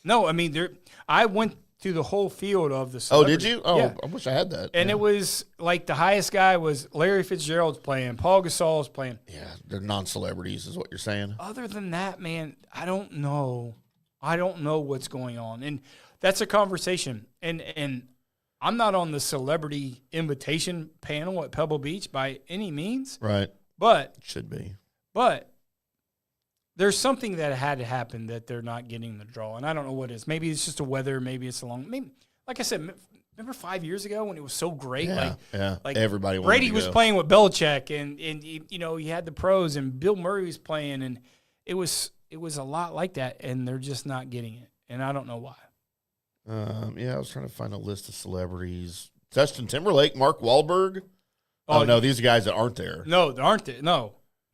No. I mean, I went through the whole field of the Oh, celebrities. did you? Oh, yeah. I wish I had that. And it was like the highest guy was Larry Fitzgerald's playing, Paul Gasol's playing. Yeah, they're non-celebrities is what you're saying. Other than that, man, I don't know. I don't know what's going on. And that's a conversation. And I'm not on the celebrity invitation panel at Pebble Beach by any means. Right. But Should be. But there's something that had to happen that they're not getting the draw, and I don't know what it is. Maybe it's just the weather. Maybe it's like I said, remember 5 years ago when it was so great? Yeah, like everybody wanted Brady to was go. playing with Belichick, and you know, you had the pros, and Bill Murray was playing, and it was a lot like that, and they're just not getting it, and I don't know why. I was trying to find a list of celebrities. Justin Timberlake, Mark Wahlberg. Oh no, these are guys that aren't there. No, they aren't.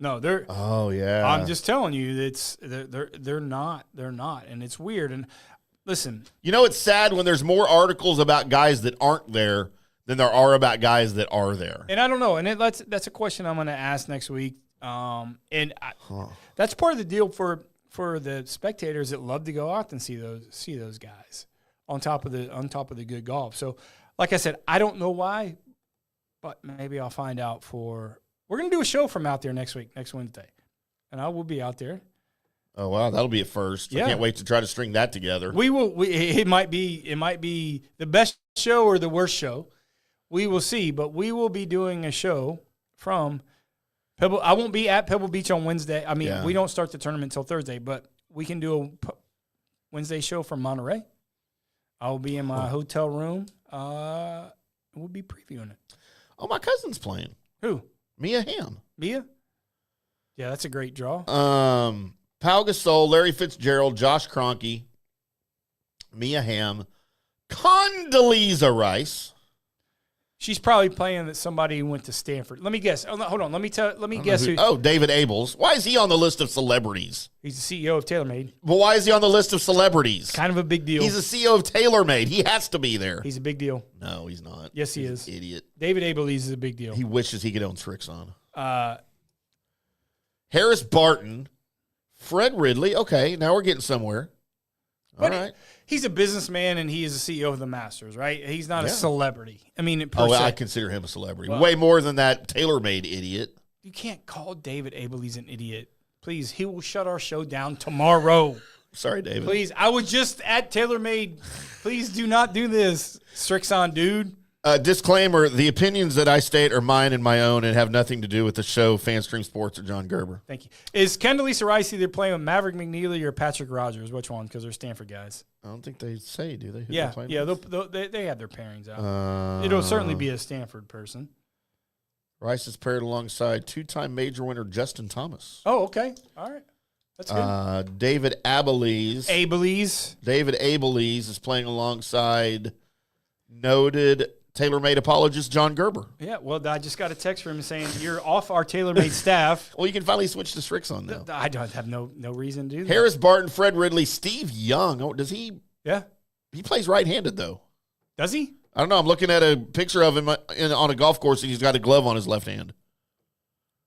No, they're. Oh yeah. I'm just telling you, they're not, and it's weird. And listen, you know, it's sad when there's more articles about guys that aren't there than there are about guys that are there. And I don't know, and that's a question I'm going to ask next week. That's part of the deal for the spectators that love to go out and see those guys on top of the good golf. So, like I said, I don't know why, but maybe I'll find out We're going to do a show from out there next Wednesday, and I will be out there. Oh wow, that'll be a first. Yeah. I can't wait to try to string that together. We will. It might be the best show or the worst show. We will see, but we will be doing a show from Pebble. I won't be at Pebble Beach on Wednesday. I mean, we don't start the tournament until Thursday, but we can do a Wednesday show from Monterey. I will be in my hotel room. We'll be previewing it. Oh, my cousin's playing. Who? Mia Hamm. Mia? Yeah, that's a great draw. Pau Gasol, Larry Fitzgerald, Josh Kroenke, Mia Hamm, Condoleezza Rice. She's probably playing that somebody went to Stanford. Let me guess. Oh, no, hold on. Let me guess who. Oh, David Abels. Why is he on the list of celebrities? He's the CEO of TaylorMade. Well, why is he on the list of celebrities? Kind of a big deal. He's the CEO of TaylorMade. He has to be there. He's a big deal. No, he's not. Yes, he He's is. an idiot. David Abels is a big deal. He wishes he could own Trixon. Harris Barton, Fred Ridley. Okay, now we're getting somewhere. All right. He's a businessman, and he is the CEO of the Masters, right? He's not a celebrity. I mean, I consider him a celebrity. Way more than that TaylorMade idiot. You can't call David Abels an idiot. Please, he will shut our show down tomorrow. Sorry, David. Please, I was just at TaylorMade. Please do not do this, Strixon dude. Disclaimer, the opinions that I state are mine and my own and have nothing to do with the show FanStream Sports or John Gerber. Thank you. Is Condoleezza Rice either playing with Maverick McNeely or Patrick Rogers? Which one? Because they're Stanford guys. I don't think they say, do they? Yeah, they have their pairings out. It'll certainly be a Stanford person. Rice is paired alongside two-time major winner Justin Thomas. Oh, okay. All right. That's good. David Abelies. David Abelies is playing alongside noted TaylorMade apologist John Gerber. Yeah, well, I just got a text from him saying you're off our TaylorMade staff. Well, you can finally switch to Strixon now. I don't have no reason to do that. Harris Barton, Fred Ridley, Steve Young. Oh, does he? Yeah. He plays right-handed, though. Does he? I don't know. I'm looking at a picture of him on a golf course, and he's got a glove on his left hand.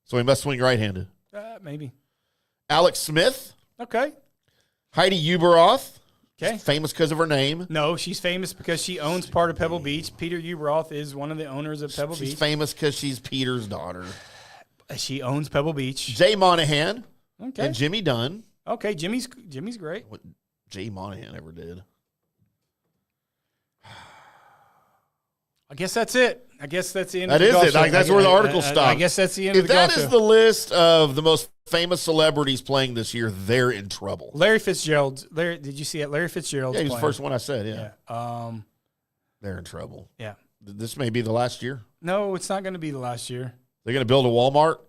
So he must swing right-handed. Maybe. Alex Smith. Okay. Heidi Uberoth. Okay. Famous because of her name. No, she's famous because she owns part of Pebble Beach. Peter Ueberroth is one of the owners of Pebble She's Beach. famous because she's Peter's daughter. She owns Pebble Beach. Jay Monahan Okay. and Jimmy Dunn. Okay, Jimmy's great. What Jay Monahan ever did. I guess that's it. I guess that's the end. That of the is golf it. show. Like, that's where the article stopped. I guess that's the end If of the that golf is show. the list of the most famous celebrities playing this year, they're in trouble. Larry Fitzgerald. Did you see it? Larry Fitzgerald. Yeah, he was the first one I said. Yeah. Yeah. They're in trouble. Yeah. This may be the last year. No, it's not going to be the last year. They're going to build a Walmart.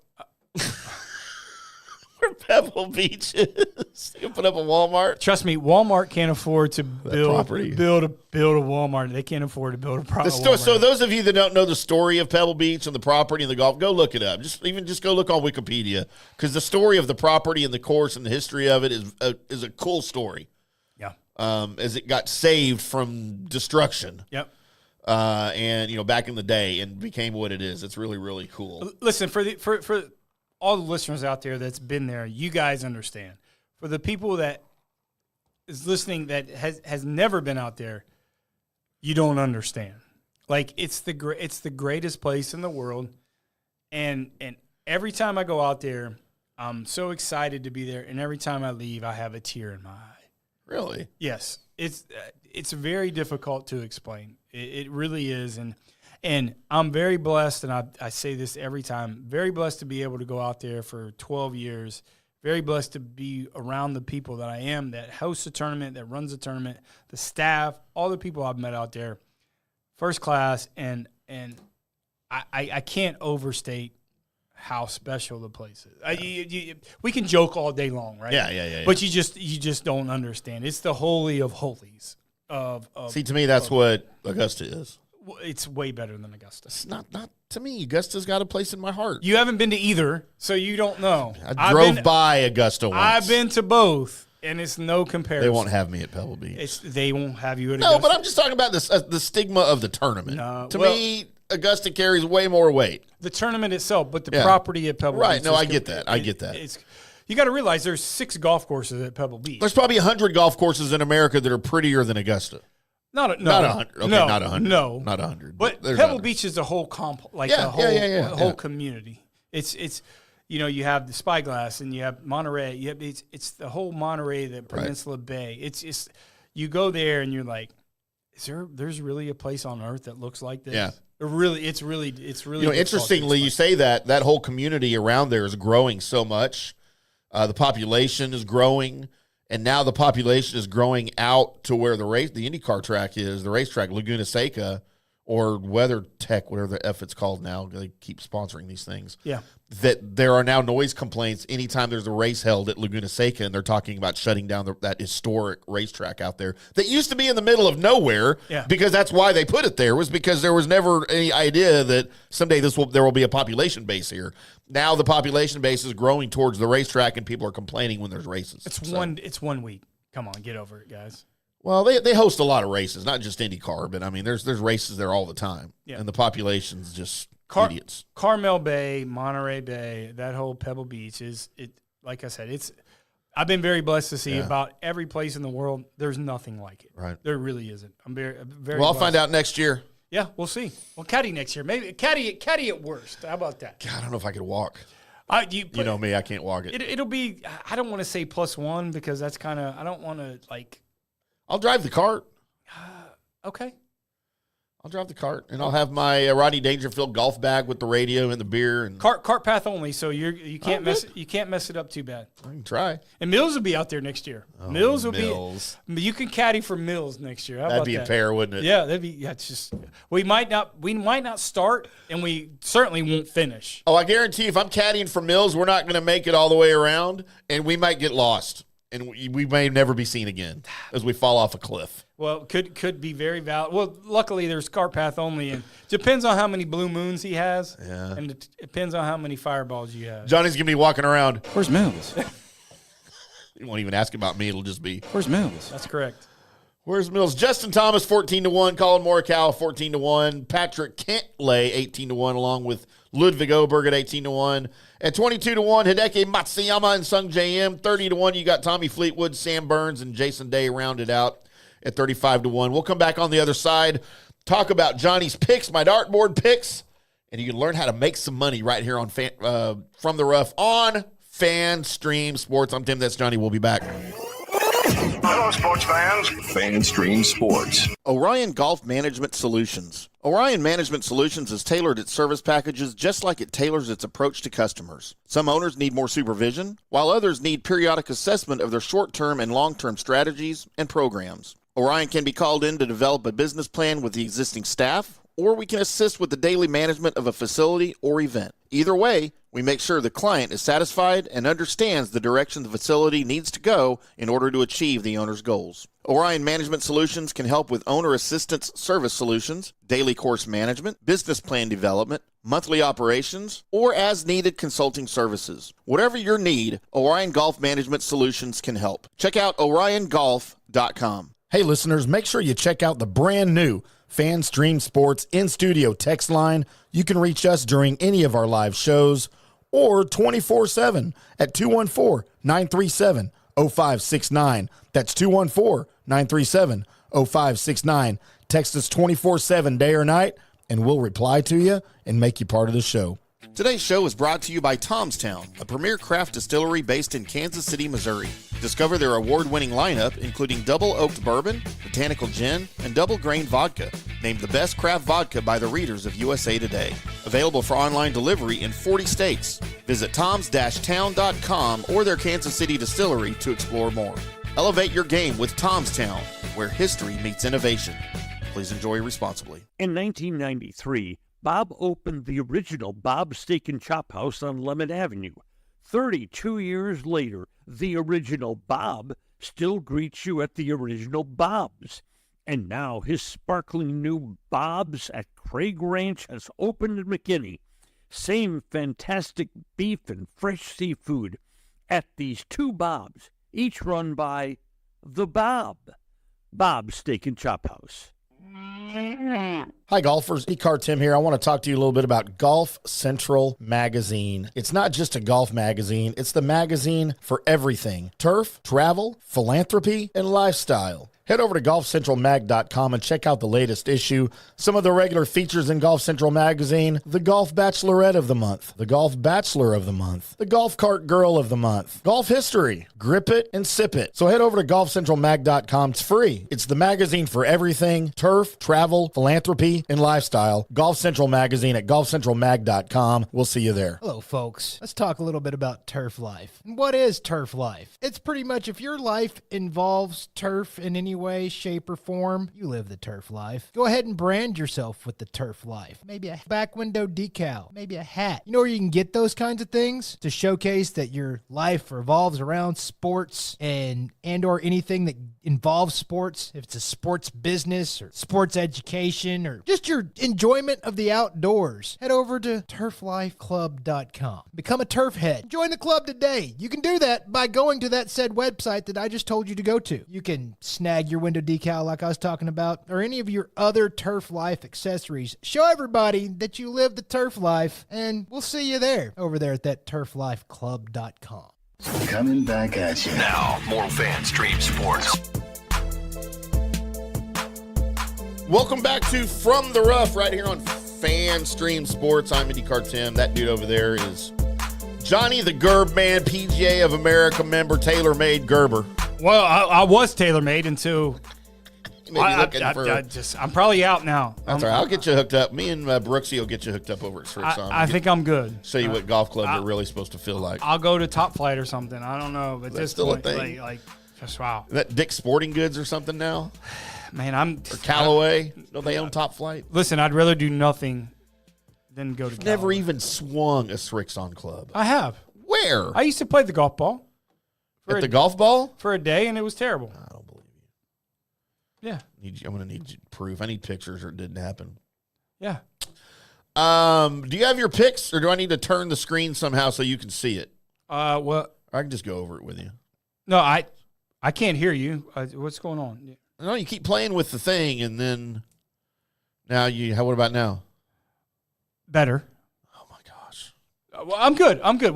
Where Pebble Beach is. You put up a Walmart. Trust me, Walmart can't afford to property. build a Walmart. They can't afford to build a Walmart. So those of you that don't know the story of Pebble Beach and the property and the golf, go look it up. Just go look on Wikipedia, because the story of the property and the course and the history of it is a cool story. Yeah. As it got saved from destruction. Yep. And back in the day, and became what it is. It's really, really cool. Listen, for all the listeners out there that's been there, you guys understand. For the people that is listening that has never been out there, you don't understand. Like, it's the greatest place in the world, and every time I go out there, I'm so excited to be there, and every time I leave, I have a tear in my eye. Really? Yes, it's very difficult to explain. It really is, and I'm very blessed, and I say this every time, very blessed to be able to go out there for 12 years, very blessed to be around the people that I am, that hosts a tournament, that runs a tournament, the staff, all the people I've met out there, first class, and I can't overstate how special the place is. We can joke all day long, right? Yeah. But you just don't understand. It's the holy of holies. See, to me, that's what Augusta is. It's way better than Augusta. It's not to me. Augusta's got a place in my heart. You haven't been to either, so you don't know. I drove by Augusta once. I've been to both, and it's no comparison. They won't have me at Pebble Beach. They won't have you at Augusta. No, but I'm just talking about this the stigma of the tournament. To me, Augusta carries way more weight. The tournament itself, but the property at Pebble Beach. Right, no, I get that. I get that. You got to realize there's 6 golf courses at Pebble Beach. There's probably 100 golf courses in America that are prettier than Augusta. Not 100. Okay, no, not 100. No, not 100. But there's Pebble others. Beach is a whole whole community. It's you have the Spyglass and you have Monterey. It's the whole Monterey, the Peninsula Bay. It's you go there and you're like, there's really a place on earth that looks like this? Yeah. It's really. Interestingly, you say that whole community around there is growing so much. The population is growing. And now the population is growing out to where the IndyCar track is, the racetrack, Laguna Seca, or WeatherTech, whatever the F it's called now. They keep sponsoring these things. Yeah. That there are now noise complaints anytime there's a race held at Laguna Seca, and they're talking about shutting down that historic racetrack out there that used to be in the middle of nowhere. Yeah. Because that's why they put it there, was because there was never any idea that someday there will be a population base here. Now the population base is growing towards the racetrack, and people are complaining when there's races. It's 1 week. Come on, get over it, guys. Well, they host a lot of races, not just IndyCar, but I mean, there's races there all the time, and the population's just idiots. Carmel Bay, Monterey Bay, that whole Pebble Beach like I said, I've been very blessed to see about every place in the world. There's nothing like it. Right. There really isn't. I'm very Well, I'll blessed. find out next year. Yeah, we'll see. Well, caddy next year. Maybe caddy at worst. How about that? God, I don't know if I could walk. You know me, I can't walk it. It'll be, I don't want to say +1 because that's kind of, I don't want to I'll drive the cart. Okay. I'll drive the cart, and I'll have my Rodney Dangerfield golf bag with the radio and the beer. And Cart path only, so you can't mess it up too bad. I can try. And Mills will be out there next year. Mills will be. You can caddy for Mills next year. How That'd about be that? a pair, wouldn't it? Yeah, that'd be. Yeah, it's just we might not start, and we certainly won't finish. Oh, I guarantee if I'm caddying for Mills, we're not going to make it all the way around, and we might get lost, and we may never be seen again as we fall off a cliff. Well, could be very valid. Well, luckily there's cart path only, and depends on how many blue moons he has, and it depends on how many fireballs you have. Johnny's going to be walking around. Where's Mills? You won't even ask about me. It'll just be, Where's Mills? That's correct. Where's Mills? Justin Thomas, 14-1. Colin Morikawa, 14-1. Patrick Cantlay, 18-1, along with Ludwig Oberg at 18-1. At 22-1, Hideki Matsuyama and Sung J.M. 30-1, you got Tommy Fleetwood, Sam Burns, and Jason Day rounded out at 35-1. We'll come back on the other side, talk about Johnny's picks, my dartboard picks, and you can learn how to make some money right here on From the Rough on Fan Stream Sports. I'm Tim, that's Johnny. We'll be back. Hello, sports fans. FanStream Sports. Orion Golf Management Solutions. Orion Management Solutions has tailored its service packages just like it tailors its approach to customers. Some owners need more supervision, while others need periodic assessment of their short-term and long-term strategies and programs. Orion can be called in to develop a business plan with the existing staff, or we can assist with the daily management of a facility or event. Either way, we make sure the client is satisfied and understands the direction the facility needs to go in order to achieve the owner's goals. Orion Management Solutions can help with owner assistance service solutions, daily course management, business plan development, monthly operations, or as-needed consulting services. Whatever your need, Orion Golf Management Solutions can help. Check out oriongolf.com. Hey, listeners, make sure you check out the brand new FanStream Sports in-studio text line. You can reach us during any of our live shows or 24/7 at 214-937-0569. That's 214-937-0569. Text us 24/7 day or night, and we'll reply to you and make you part of the show. Today's show is brought to you by Tomstown, a premier craft distillery based in Kansas City, Missouri. Discover their award-winning lineup, including double oaked bourbon, botanical gin, and double grain vodka, named the best craft vodka by the readers of USA Today. Available for online delivery in 40 states. Visit toms-town.com or their Kansas City distillery to explore more. Elevate your game with Tomstown, where history meets innovation. Please enjoy responsibly. In 1993, Bob opened the original Bob's Steak and Chop House on Lemon Avenue. 32 years later, the original Bob still greets you at the original Bob's. And now his sparkling new Bob's at Craig Ranch has opened in McKinney. Same fantastic beef and fresh seafood at these two Bob's, each run by the Bob's Steak and Chop House. Hi, golfers. IndyCarTim here. I want to talk to you a little bit about Golf Central Magazine. It's not just a golf magazine. It's the magazine for everything. Turf, travel, philanthropy, and lifestyle. Head over to golfcentralmag.com and check out the latest issue. Some of the regular features in Golf Central Magazine: the Golf Bachelorette of the Month, the Golf Bachelor of the Month, the Golf Cart Girl of the Month, Golf History, Grip It and Sip It. So head over to golfcentralmag.com. It's free. It's the magazine for everything: turf, travel, philanthropy, and lifestyle. Golf Central Magazine at golfcentralmag.com. We'll see you there. Hello, folks. Let's talk a little bit about turf life. What is turf life? It's pretty much if your life involves turf in any way, shape, or form, you live the turf life. Go ahead and brand yourself with the turf life. Maybe a back window decal, maybe a hat. You know where you can get those kinds of things to showcase that your life revolves around sports and or anything that involves sports. If it's a sports business or sports education or just your enjoyment of the outdoors, head over to turflifeclub.com. Become a turf head. Join the club today. You can do that by going to that said website that I just told you to go to. You can snag your window decal like I was talking about, or any of your other turf life accessories. Show everybody that you live the turf life, and we'll see you there over there at that turflifeclub.com. Coming back at you. Now, more FanStream Sports. Welcome back to From the Rough right here on FanStream Sports. I'm IndyCarTim. That dude over there is Johnny the Gerb Man, PGA of America member, TaylorMade Gerber. Well, I was TaylorMade until I'm probably out now. That's all right. I'll get you hooked up. Me and Brooksy will get you hooked up over at Srick's. I think I'm good. Show you what golf club you're really supposed to feel like. I'll go to Top Flight or something. I don't know. But That's this still a point, thing. just wow. Is that Dick's Sporting Goods or something now? Man, Or Callaway? Don't they own Top Flight? Listen, I'd rather do nothing than go to Callaway. Never even swung a Srick's on club. I have. Where? I used to play the golf ball. At the golf ball? For a day, and it was terrible. I don't believe you. Yeah. I'm going to need proof. I need pictures or it didn't happen. Yeah. Do you have your picks, or do I need to turn the screen somehow so you can see it? Well, I can just go over it with you. no, I can't hear you. What's going on? No, you keep playing with the thing, and then now what about now? Better. Oh my gosh. Well, I'm good.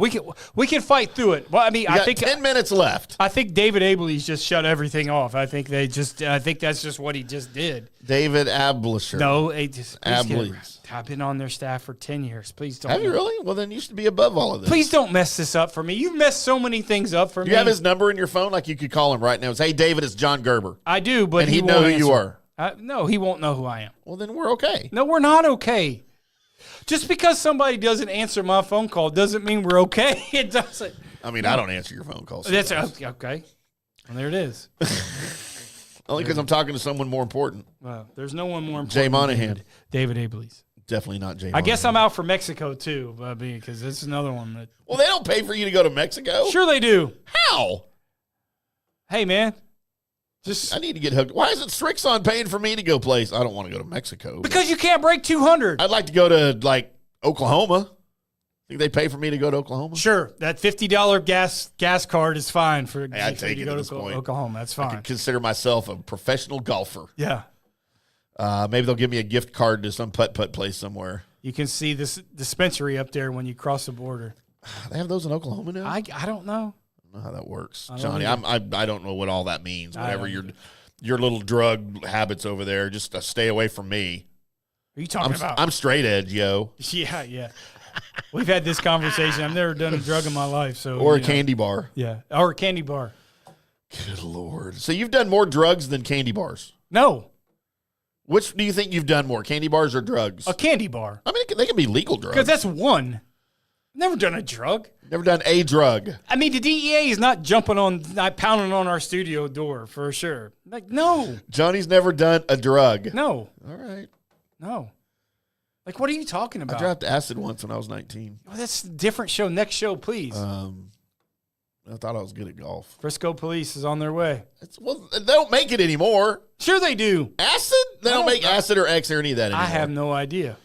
We can fight through it. Well, I mean, I think 10 minutes left. I think David Abley's just shut everything off. I think that's just what he just did. David Ablisher. No, Ableys. I've been on their staff for 10 years. Please don't. Have you really? Well, then you should be above all of this. Please don't mess this up for me. You've messed so many things up for me. Do you have his number in your phone? Like you could call him right now. It's, hey, David, it's John Gerber. I do, but and he'd know who you are. No, he won't know who I am. Well, then we're okay. No, we're not okay. Just because somebody doesn't answer my phone call doesn't mean we're okay. It doesn't. I mean, I don't answer your phone calls. That's okay. Well, there it is. Only because I'm talking to someone more important. Well, there's no one more important. Jay Monahan. David Abley's. Definitely not Jay I Monahan. guess I'm out for Mexico, too, because this is another one. That. Well, they don't pay for you to go to Mexico. Sure they do. How? Hey, man. I need to get hooked. Why isn't Strixon paying for me to go place? I don't want to go to Mexico. Because you can't break 200. I'd like to go to, like, Oklahoma. Think they pay for me to go to Oklahoma? Sure. That $50 gas card is fine for Hey, I'd take you it to at go this to point. Oklahoma. That's I fine. could consider myself a professional golfer. Yeah. Maybe they'll give me a gift card to some putt-putt place somewhere. You can see this dispensary up there when you cross the border. They have those in Oklahoma now? I don't know. I don't know how that works. I don't Johnny, either. I don't know what all that means. Whatever don't your little drug habits over there, just stay away from me. What are you talking about? I'm straight edge, yo. Yeah. We've had this conversation. I've never done a drug in my life. Or a candy bar. Yeah. Or a candy bar. Good Lord. So you've done more drugs than candy bars? No. Which do you think you've done more, candy bars or drugs? A candy bar. I mean, they can be legal drugs. Because that's one. Never done a drug. Never done a drug. I mean, the DEA is not pounding on our studio door for sure. Like, no. Johnny's never done a drug. No. All right. No. Like, what are you talking about? I dropped acid once when I was 19. Oh, that's a different show. Next show, please. I thought I was good at golf. Frisco Police is on their way. Well, they don't make it anymore. Sure they do. Acid? They don't make acid or X or any of that anymore. I have no idea.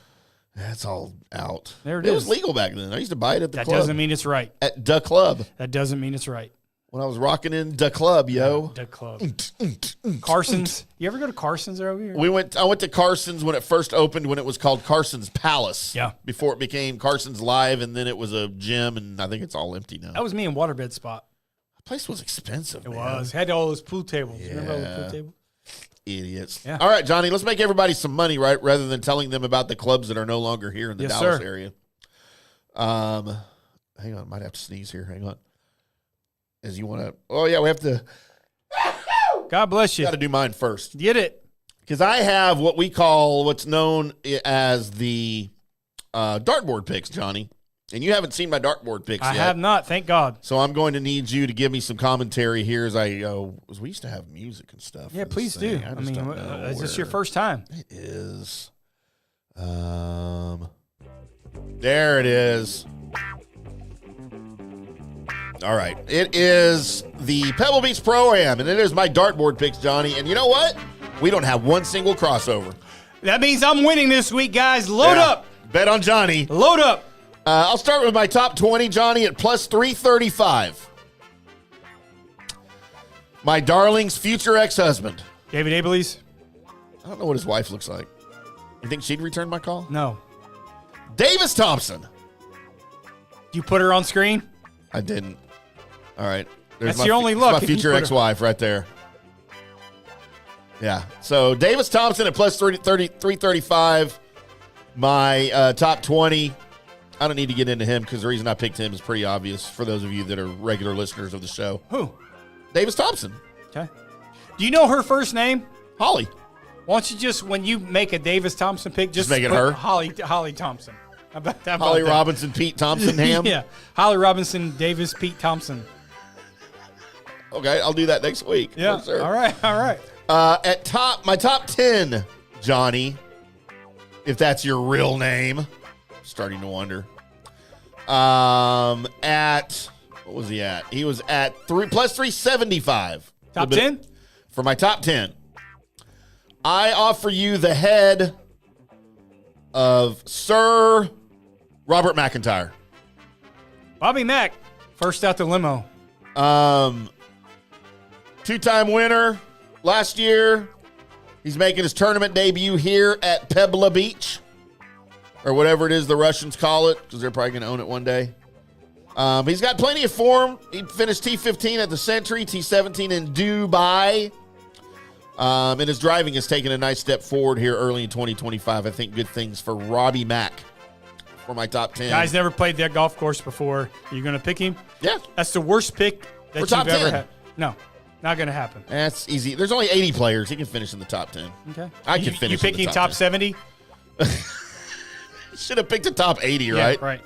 That's all out. There it It is. was legal back then. I used to buy it at the That club. doesn't mean it's right. At the club. That doesn't mean it's right. When I was rocking in the club, yo. The club. Carson's. You ever go to Carson's over here? I went to Carson's when it first opened, when it was called Carson's Palace. Yeah. Before it became Carson's Live, and then it was a gym, and I think it's all empty now. That was me in Waterbed Spot. The place was expensive, It man. was. Had all those pool tables. Yeah. Remember all the pool tables? Idiots. Yeah. All right, Johnny, let's make everybody some money, right? Rather than telling them about the clubs that are no longer here in the Yes, Dallas sir. area. Hang on, might have to sneeze here. Hang on. As you want to. Oh yeah, we have to. God bless you. Got to do mine first Get it. because I have what's known as the dartboard picks, Johnny, and you haven't seen my dartboard picks I yet. have not. Thank God. So I'm going to need you to give me some commentary here as we used to have music and stuff. Yeah, for this please do. thing. I just mean, don't know is this your where first time? It is. There it is. All right. It is the Pebble Beach Pro-Am, and it is my dartboard picks, Johnny. And you know what? We don't have one single crossover. That means I'm winning this week, guys. Load Yeah. up. Bet on Johnny. Load up. I'll start with my top 20, Johnny, at plus 335. My darling's future ex-husband. David Abley's? I don't know what his wife looks like. You think she'd return my call? No. Davis Thompson. You put her on screen? I didn't. All right. That's your only luck My if you future put her- ex-wife right there. Yeah. So Davis Thompson at plus 335. My top 20. I don't need to get into him because the reason I picked him is pretty obvious for those of you that are regular listeners of the show. Who? Davis Thompson. Okay. Do you know her first name? Holly. Why don't you just, when you make a Davis Thompson pick, just make it put her? Holly Thompson. How about that? Holly Robinson, Pete Thompson, Ham. Yeah. Holly Robinson, Davis, Pete Thompson. Okay, I'll do that next week. Yeah. For sure. All right. My top 10, Johnny, if that's your real name. Starting to wonder. What was he at? He was at plus 375. Top 10? For my top 10. I offer you the head of Sir Robert McIntyre. Bobby Mack, first out the limo. 2-time winner, last year. He's making his tournament debut here at Pebble Beach, or whatever it is the Russians call it, because they're probably going to own it one day. He's got plenty of form. He finished T15 at the Century, T17 in Dubai. And his driving has taken a nice step forward here early in 2025. I think good things for Robbie Mack for my top 10. Guy's never played that golf course before. You're going to pick him? Yeah. That's the worst pick that For you've top ever 10. had. No, not going to happen. That's easy. There's only 80 players. He can finish in the top 10. Okay. I can finish You in the picking top top 10. 70? Should have picked a top 80, Yeah, right? right.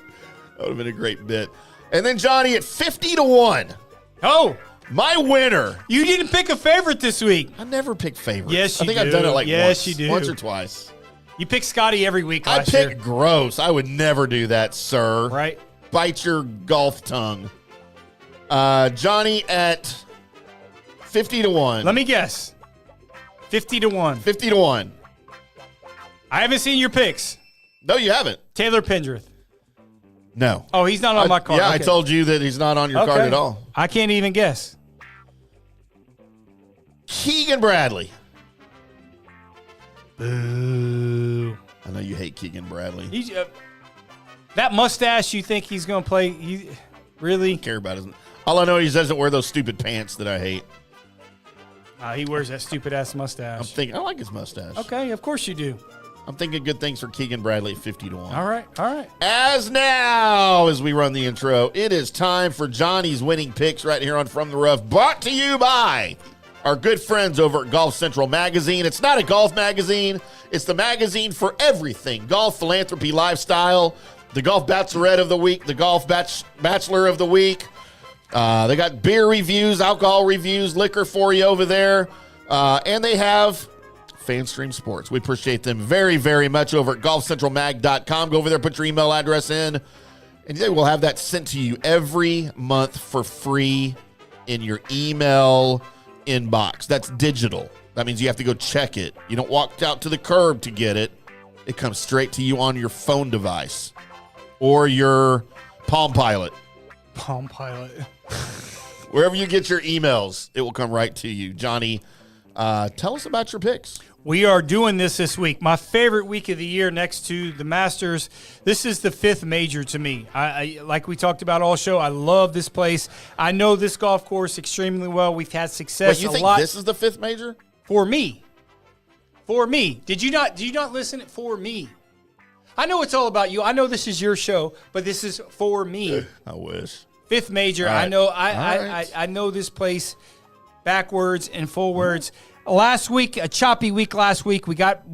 That would have been a great bit. And then Johnny at 50-1. Oh, My winner. you didn't pick a favorite this week. I never pick favorites. Yes, I you think I've do. done it like Yes, once. you do. Once or twice. You pick Scotty every week I last pick year. gross. I would never do that, sir. Right? Bite your golf tongue. Johnny at 50-1. Let me guess. 50-1. 50-1. I haven't seen your picks. No, you haven't. Taylor Pendrith. No. Oh, he's not on my card. Yeah, I Okay. told you that he's not on your card Okay. at all. I can't even guess. Keegan Bradley. Boo. I know you hate Keegan Bradley. That mustache, you think he's going to play? Really? Care about his. All I know is he doesn't wear those stupid pants that I hate. He wears that stupid-ass mustache. I'm thinking I like his mustache. Okay, of course you do. I'm thinking good things for Keegan Bradley at 50-1. All right. As we run the intro, it is time for Johnny's winning picks right here on From the Rough, brought to you by our good friends over at Golf Central Magazine. It's not a golf magazine. It's the magazine for everything. Golf, philanthropy, lifestyle, the Golf Bachelorette of the Week, the Golf Bachelor of the Week. They got beer reviews, alcohol reviews, liquor for you over there. And they have FanStream Sports. We appreciate them very, very much over at golfcentralmag.com. Go over there, put your email address in, and they will have that sent to you every month for free in your email inbox. That's digital. That means you have to go check it. You don't walk out to the curb to get it. It comes straight to you on your phone device or your Palm Pilot. Palm Pilot. Wherever you get your emails, it will come right to you. Johnny, tell us about your picks. We are doing this week. My favorite week of the year next to the Masters. This is the fifth major to me. I like we talked about all show. I love this place. I know this golf course extremely well. We've had success Wait, you a think lot. this is the fifth major? For me. Did you not listen? For me. I know it's all about you. I know this is your show, but this is for me. I wish. Fifth major. All right. I know. All right. I know this place backwards and forwards. Last week, a choppy week. Last week, we got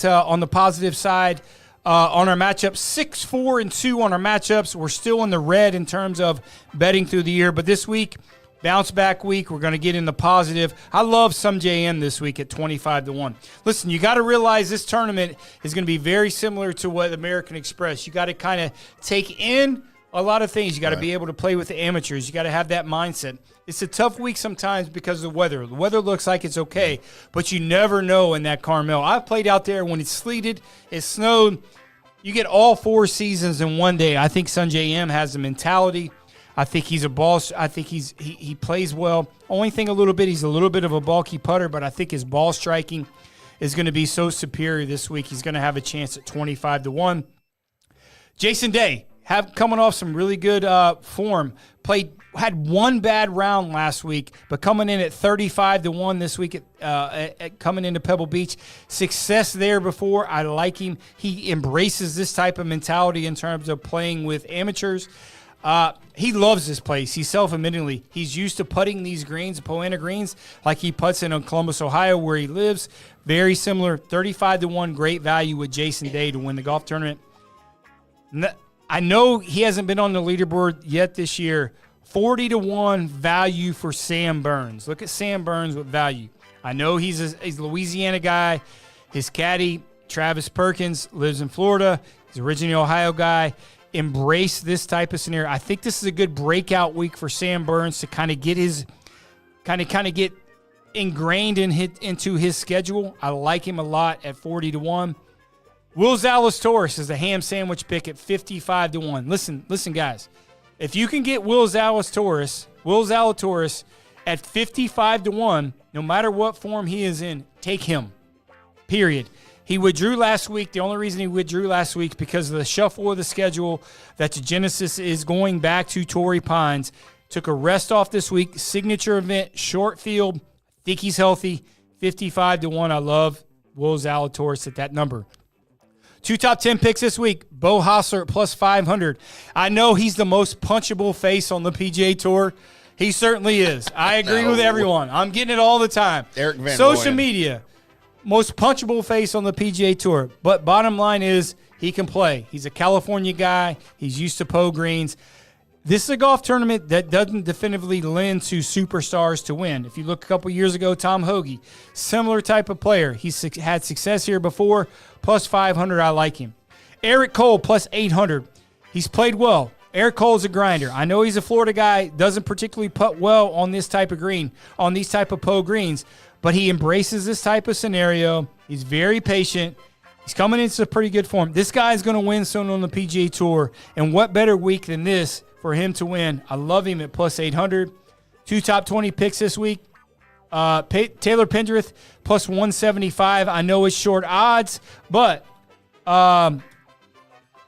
on the positive side on our matchups, 6-4-2 on our matchups. We're still in the red in terms of betting through the year, but this week, bounce back week. We're going to get in the positive. I love some JM this week at 25-1. Listen, you got to realize this tournament is going to be very similar to what American Express. You got to kind of take in a lot of things. You got to be able to play with the amateurs. You got to have that mindset. It's a tough week sometimes because of the weather. The weather looks like it's okay, but you never know in that Carmel. I've played out there when it's sleeted, it snowed. You get all four seasons in one day. I think Sunjay M has the mentality. I think he's a ball. I think he plays well. Only thing a little bit, he's a little bit of a bulky putter, but I think his ball striking is going to be so superior this week. He's going to have a chance at 25-1. Jason Day, coming off some really good form, had one bad round last week, but coming in at 35-1 this week at coming into Pebble Beach. Success there before. I like him. He embraces this type of mentality in terms of playing with amateurs. He loves this place. He self-admittedly, he's used to putting these greens, Poana greens, like he puts in Columbus, Ohio, where he lives. Very similar. 35-1, great value with Jason Day to win the golf tournament. I know he hasn't been on the leaderboard yet this year. 40-1 value for Sam Burns. Look at Sam Burns with value. I know he's a Louisiana guy. His caddy, Travis Perkins, lives in Florida. He's originally an Ohio guy. Embrace this type of scenario. I think this is a good breakout week for Sam Burns to kind of get get ingrained into his schedule. I like him a lot at 40-1. Will Zalatoris is a ham sandwich pick at 55-1. Listen, guys. If you can get Will Zalatoris At 55-1, no matter what form he is in, take him. Period. He withdrew last week. The only reason he withdrew last week is because of the shuffle of the schedule that the Genesis is going back to Torrey Pines. Took a rest off this week. Signature event, short field. Think he's healthy. 55-1. I love Will Zalatoris at that number. 2 top 10 picks this week. Bo Hostler at plus 500. I know he's the most punchable face on the PGA Tour. He certainly is. I agree with everyone. I'm getting it all the time. Eric Van Social Rooyen. media, most punchable face on the PGA Tour. But bottom line is he can play. He's a California guy. He's used to Poe Greens. This is a golf tournament that doesn't definitively lend to superstars to win. If you look a couple years ago, Tom Hoagie, similar type of player. He's had success here before. Plus 500, I like him. Eric Cole, plus 800. He's played well. Eric Cole's a grinder. I know he's a Florida guy, doesn't particularly putt well on this type of green, on these type of Poe greens, but he embraces this type of scenario. He's very patient. He's coming into pretty good form. This guy's going to win soon on the PGA Tour, and what better week than this for him to win? I love him at plus 800. 2 top 20 picks this week. Taylor Pendrith, plus 175. I know it's short odds, but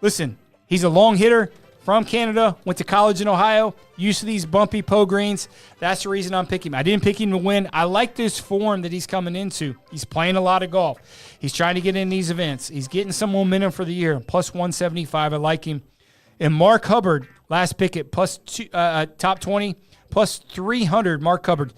listen, he's a long hitter. From Canada, went to college in Ohio, used to these bumpy Poe greens. That's the reason I'm picking him. I didn't pick him to win. I like this form that he's coming into. He's playing a lot of golf. He's trying to get in these events. He's getting some momentum for the year. Plus 175, I like him. And Mark Hubbard, last pick at top 20, plus 300. Mark Hubbard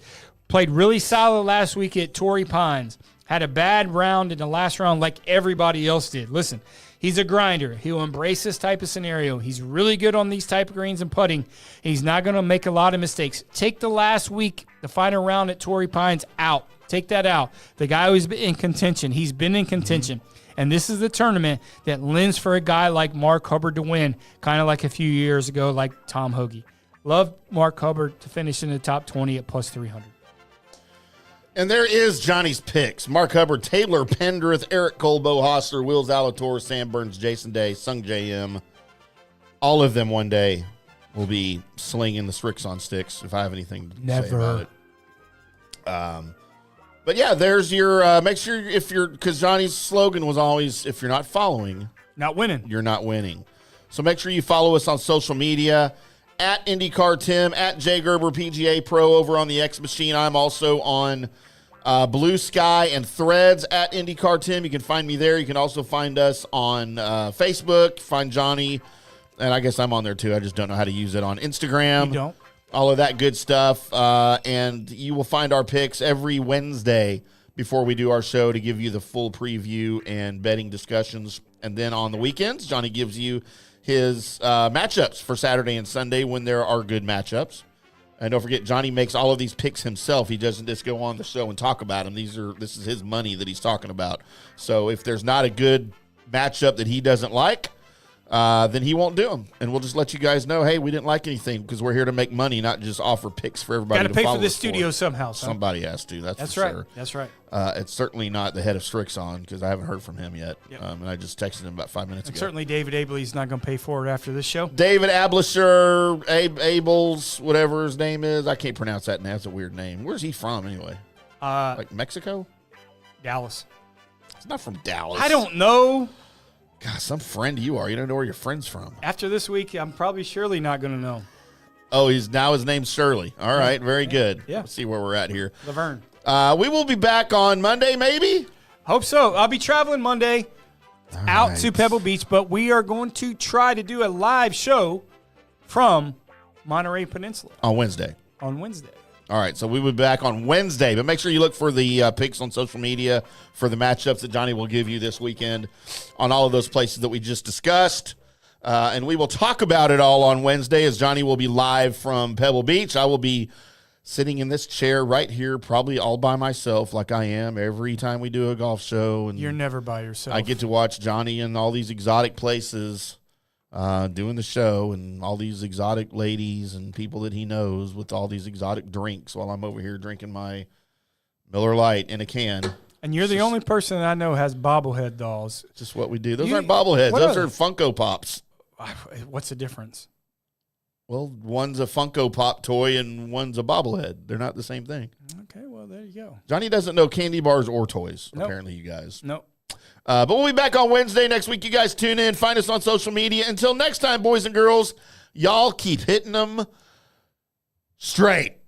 played really solid last week at Torrey Pines. Had a bad round in the last round like everybody else did. Listen, he's a grinder. He'll embrace this type of scenario. He's really good on these type of greens and putting. He's not going to make a lot of mistakes. Take the last week, the final round at Torrey Pines out. Take that out. The guy who's been in contention, he's been in contention. And this is the tournament that lends for a guy like Mark Hubbard to win, kind of like a few years ago, like Tom Hoagie. Love Mark Hubbard to finish in the top 20 at plus 300. And there is Johnny's picks. Mark Hubbard, Taylor Pendrith, Eric Cole, Bo Hostler, Will Zalatoris, Sam Burns, Jason Day, Sung J.M. All of them one day will be slinging the Strix on sticks, if I have anything to say about it. But yeah, there's your, make sure because Johnny's slogan was always, if you're not following, Not winning. you're not winning. So make sure you follow us on social media, at IndyCarTim, at J Gerber PGA Pro over on the X Machine. I'm also on Blue Sky and Threads at IndyCarTim. You can find me there. You can also find us on Facebook. Find Johnny, and I guess I'm on there too. I just don't know how to use it on Instagram. You don't. All of that good stuff. And you will find our picks every Wednesday before we do our show to give you the full preview and betting discussions. And then on the weekends, Johnny gives you his matchups for Saturday and Sunday when there are good matchups. And don't forget, Johnny makes all of these picks himself. He doesn't just go on the show and talk about them. This is his money that he's talking about. So if there's not a good matchup that he doesn't like, then he won't do them. And we'll just let you guys know, hey, we didn't like anything because we're here to make money, not just offer picks for everybody Got to to pay follow for this us studio somehow. Son. Somebody has to. That's for right. sure. That's right. It's certainly not the head of Strixon because I haven't heard from him yet. Yep. And I just texted him about 5 minutes And ago. certainly David Abley's not going to pay for it after this show. David Ablisher, Abels, whatever his name is. I can't pronounce that name. That's a weird name. Where's he from anyway? Like Mexico? Dallas. He's not from Dallas. I don't know. God, some friend you are. You don't know where your friend's from. After this week, I'm probably surely not going to know. Oh, his name's Shirley. All right, very good. Yeah. Let's see where we're at here. Laverne. We will be back on Monday, maybe. Hope so. I'll be traveling Monday out right. to Pebble Beach, but we are going to try to do a live show from Monterey Peninsula On Wednesday. on Wednesday. All right, so we will be back on Wednesday, but make sure you look for the picks on social media for the matchups that Johnny will give you this weekend on all of those places that we just discussed. And we will talk about it all on Wednesday as Johnny will be live from Pebble Beach. I will be sitting in this chair right here, probably all by myself like I am every time we do a golf show. And You're never by yourself. I get to watch Johnny in all these exotic places doing the show and all these exotic ladies and people that he knows with all these exotic drinks while I'm over here drinking my Miller Lite in a can. And you're the only person that I know has bobblehead dolls. Just what we do. Those You- aren't bobbleheads. what Those are are Funko Pops. What's the difference? Well, one's a Funko Pop toy and one's a bobblehead. They're not the same thing. Okay, well, there you go. Johnny doesn't know candy bars or toys, Nope. apparently, you guys. Nope. But we'll be back on Wednesday next week. You guys tune in. Find us on social media. Until next time, boys and girls, y'all keep hitting them straight.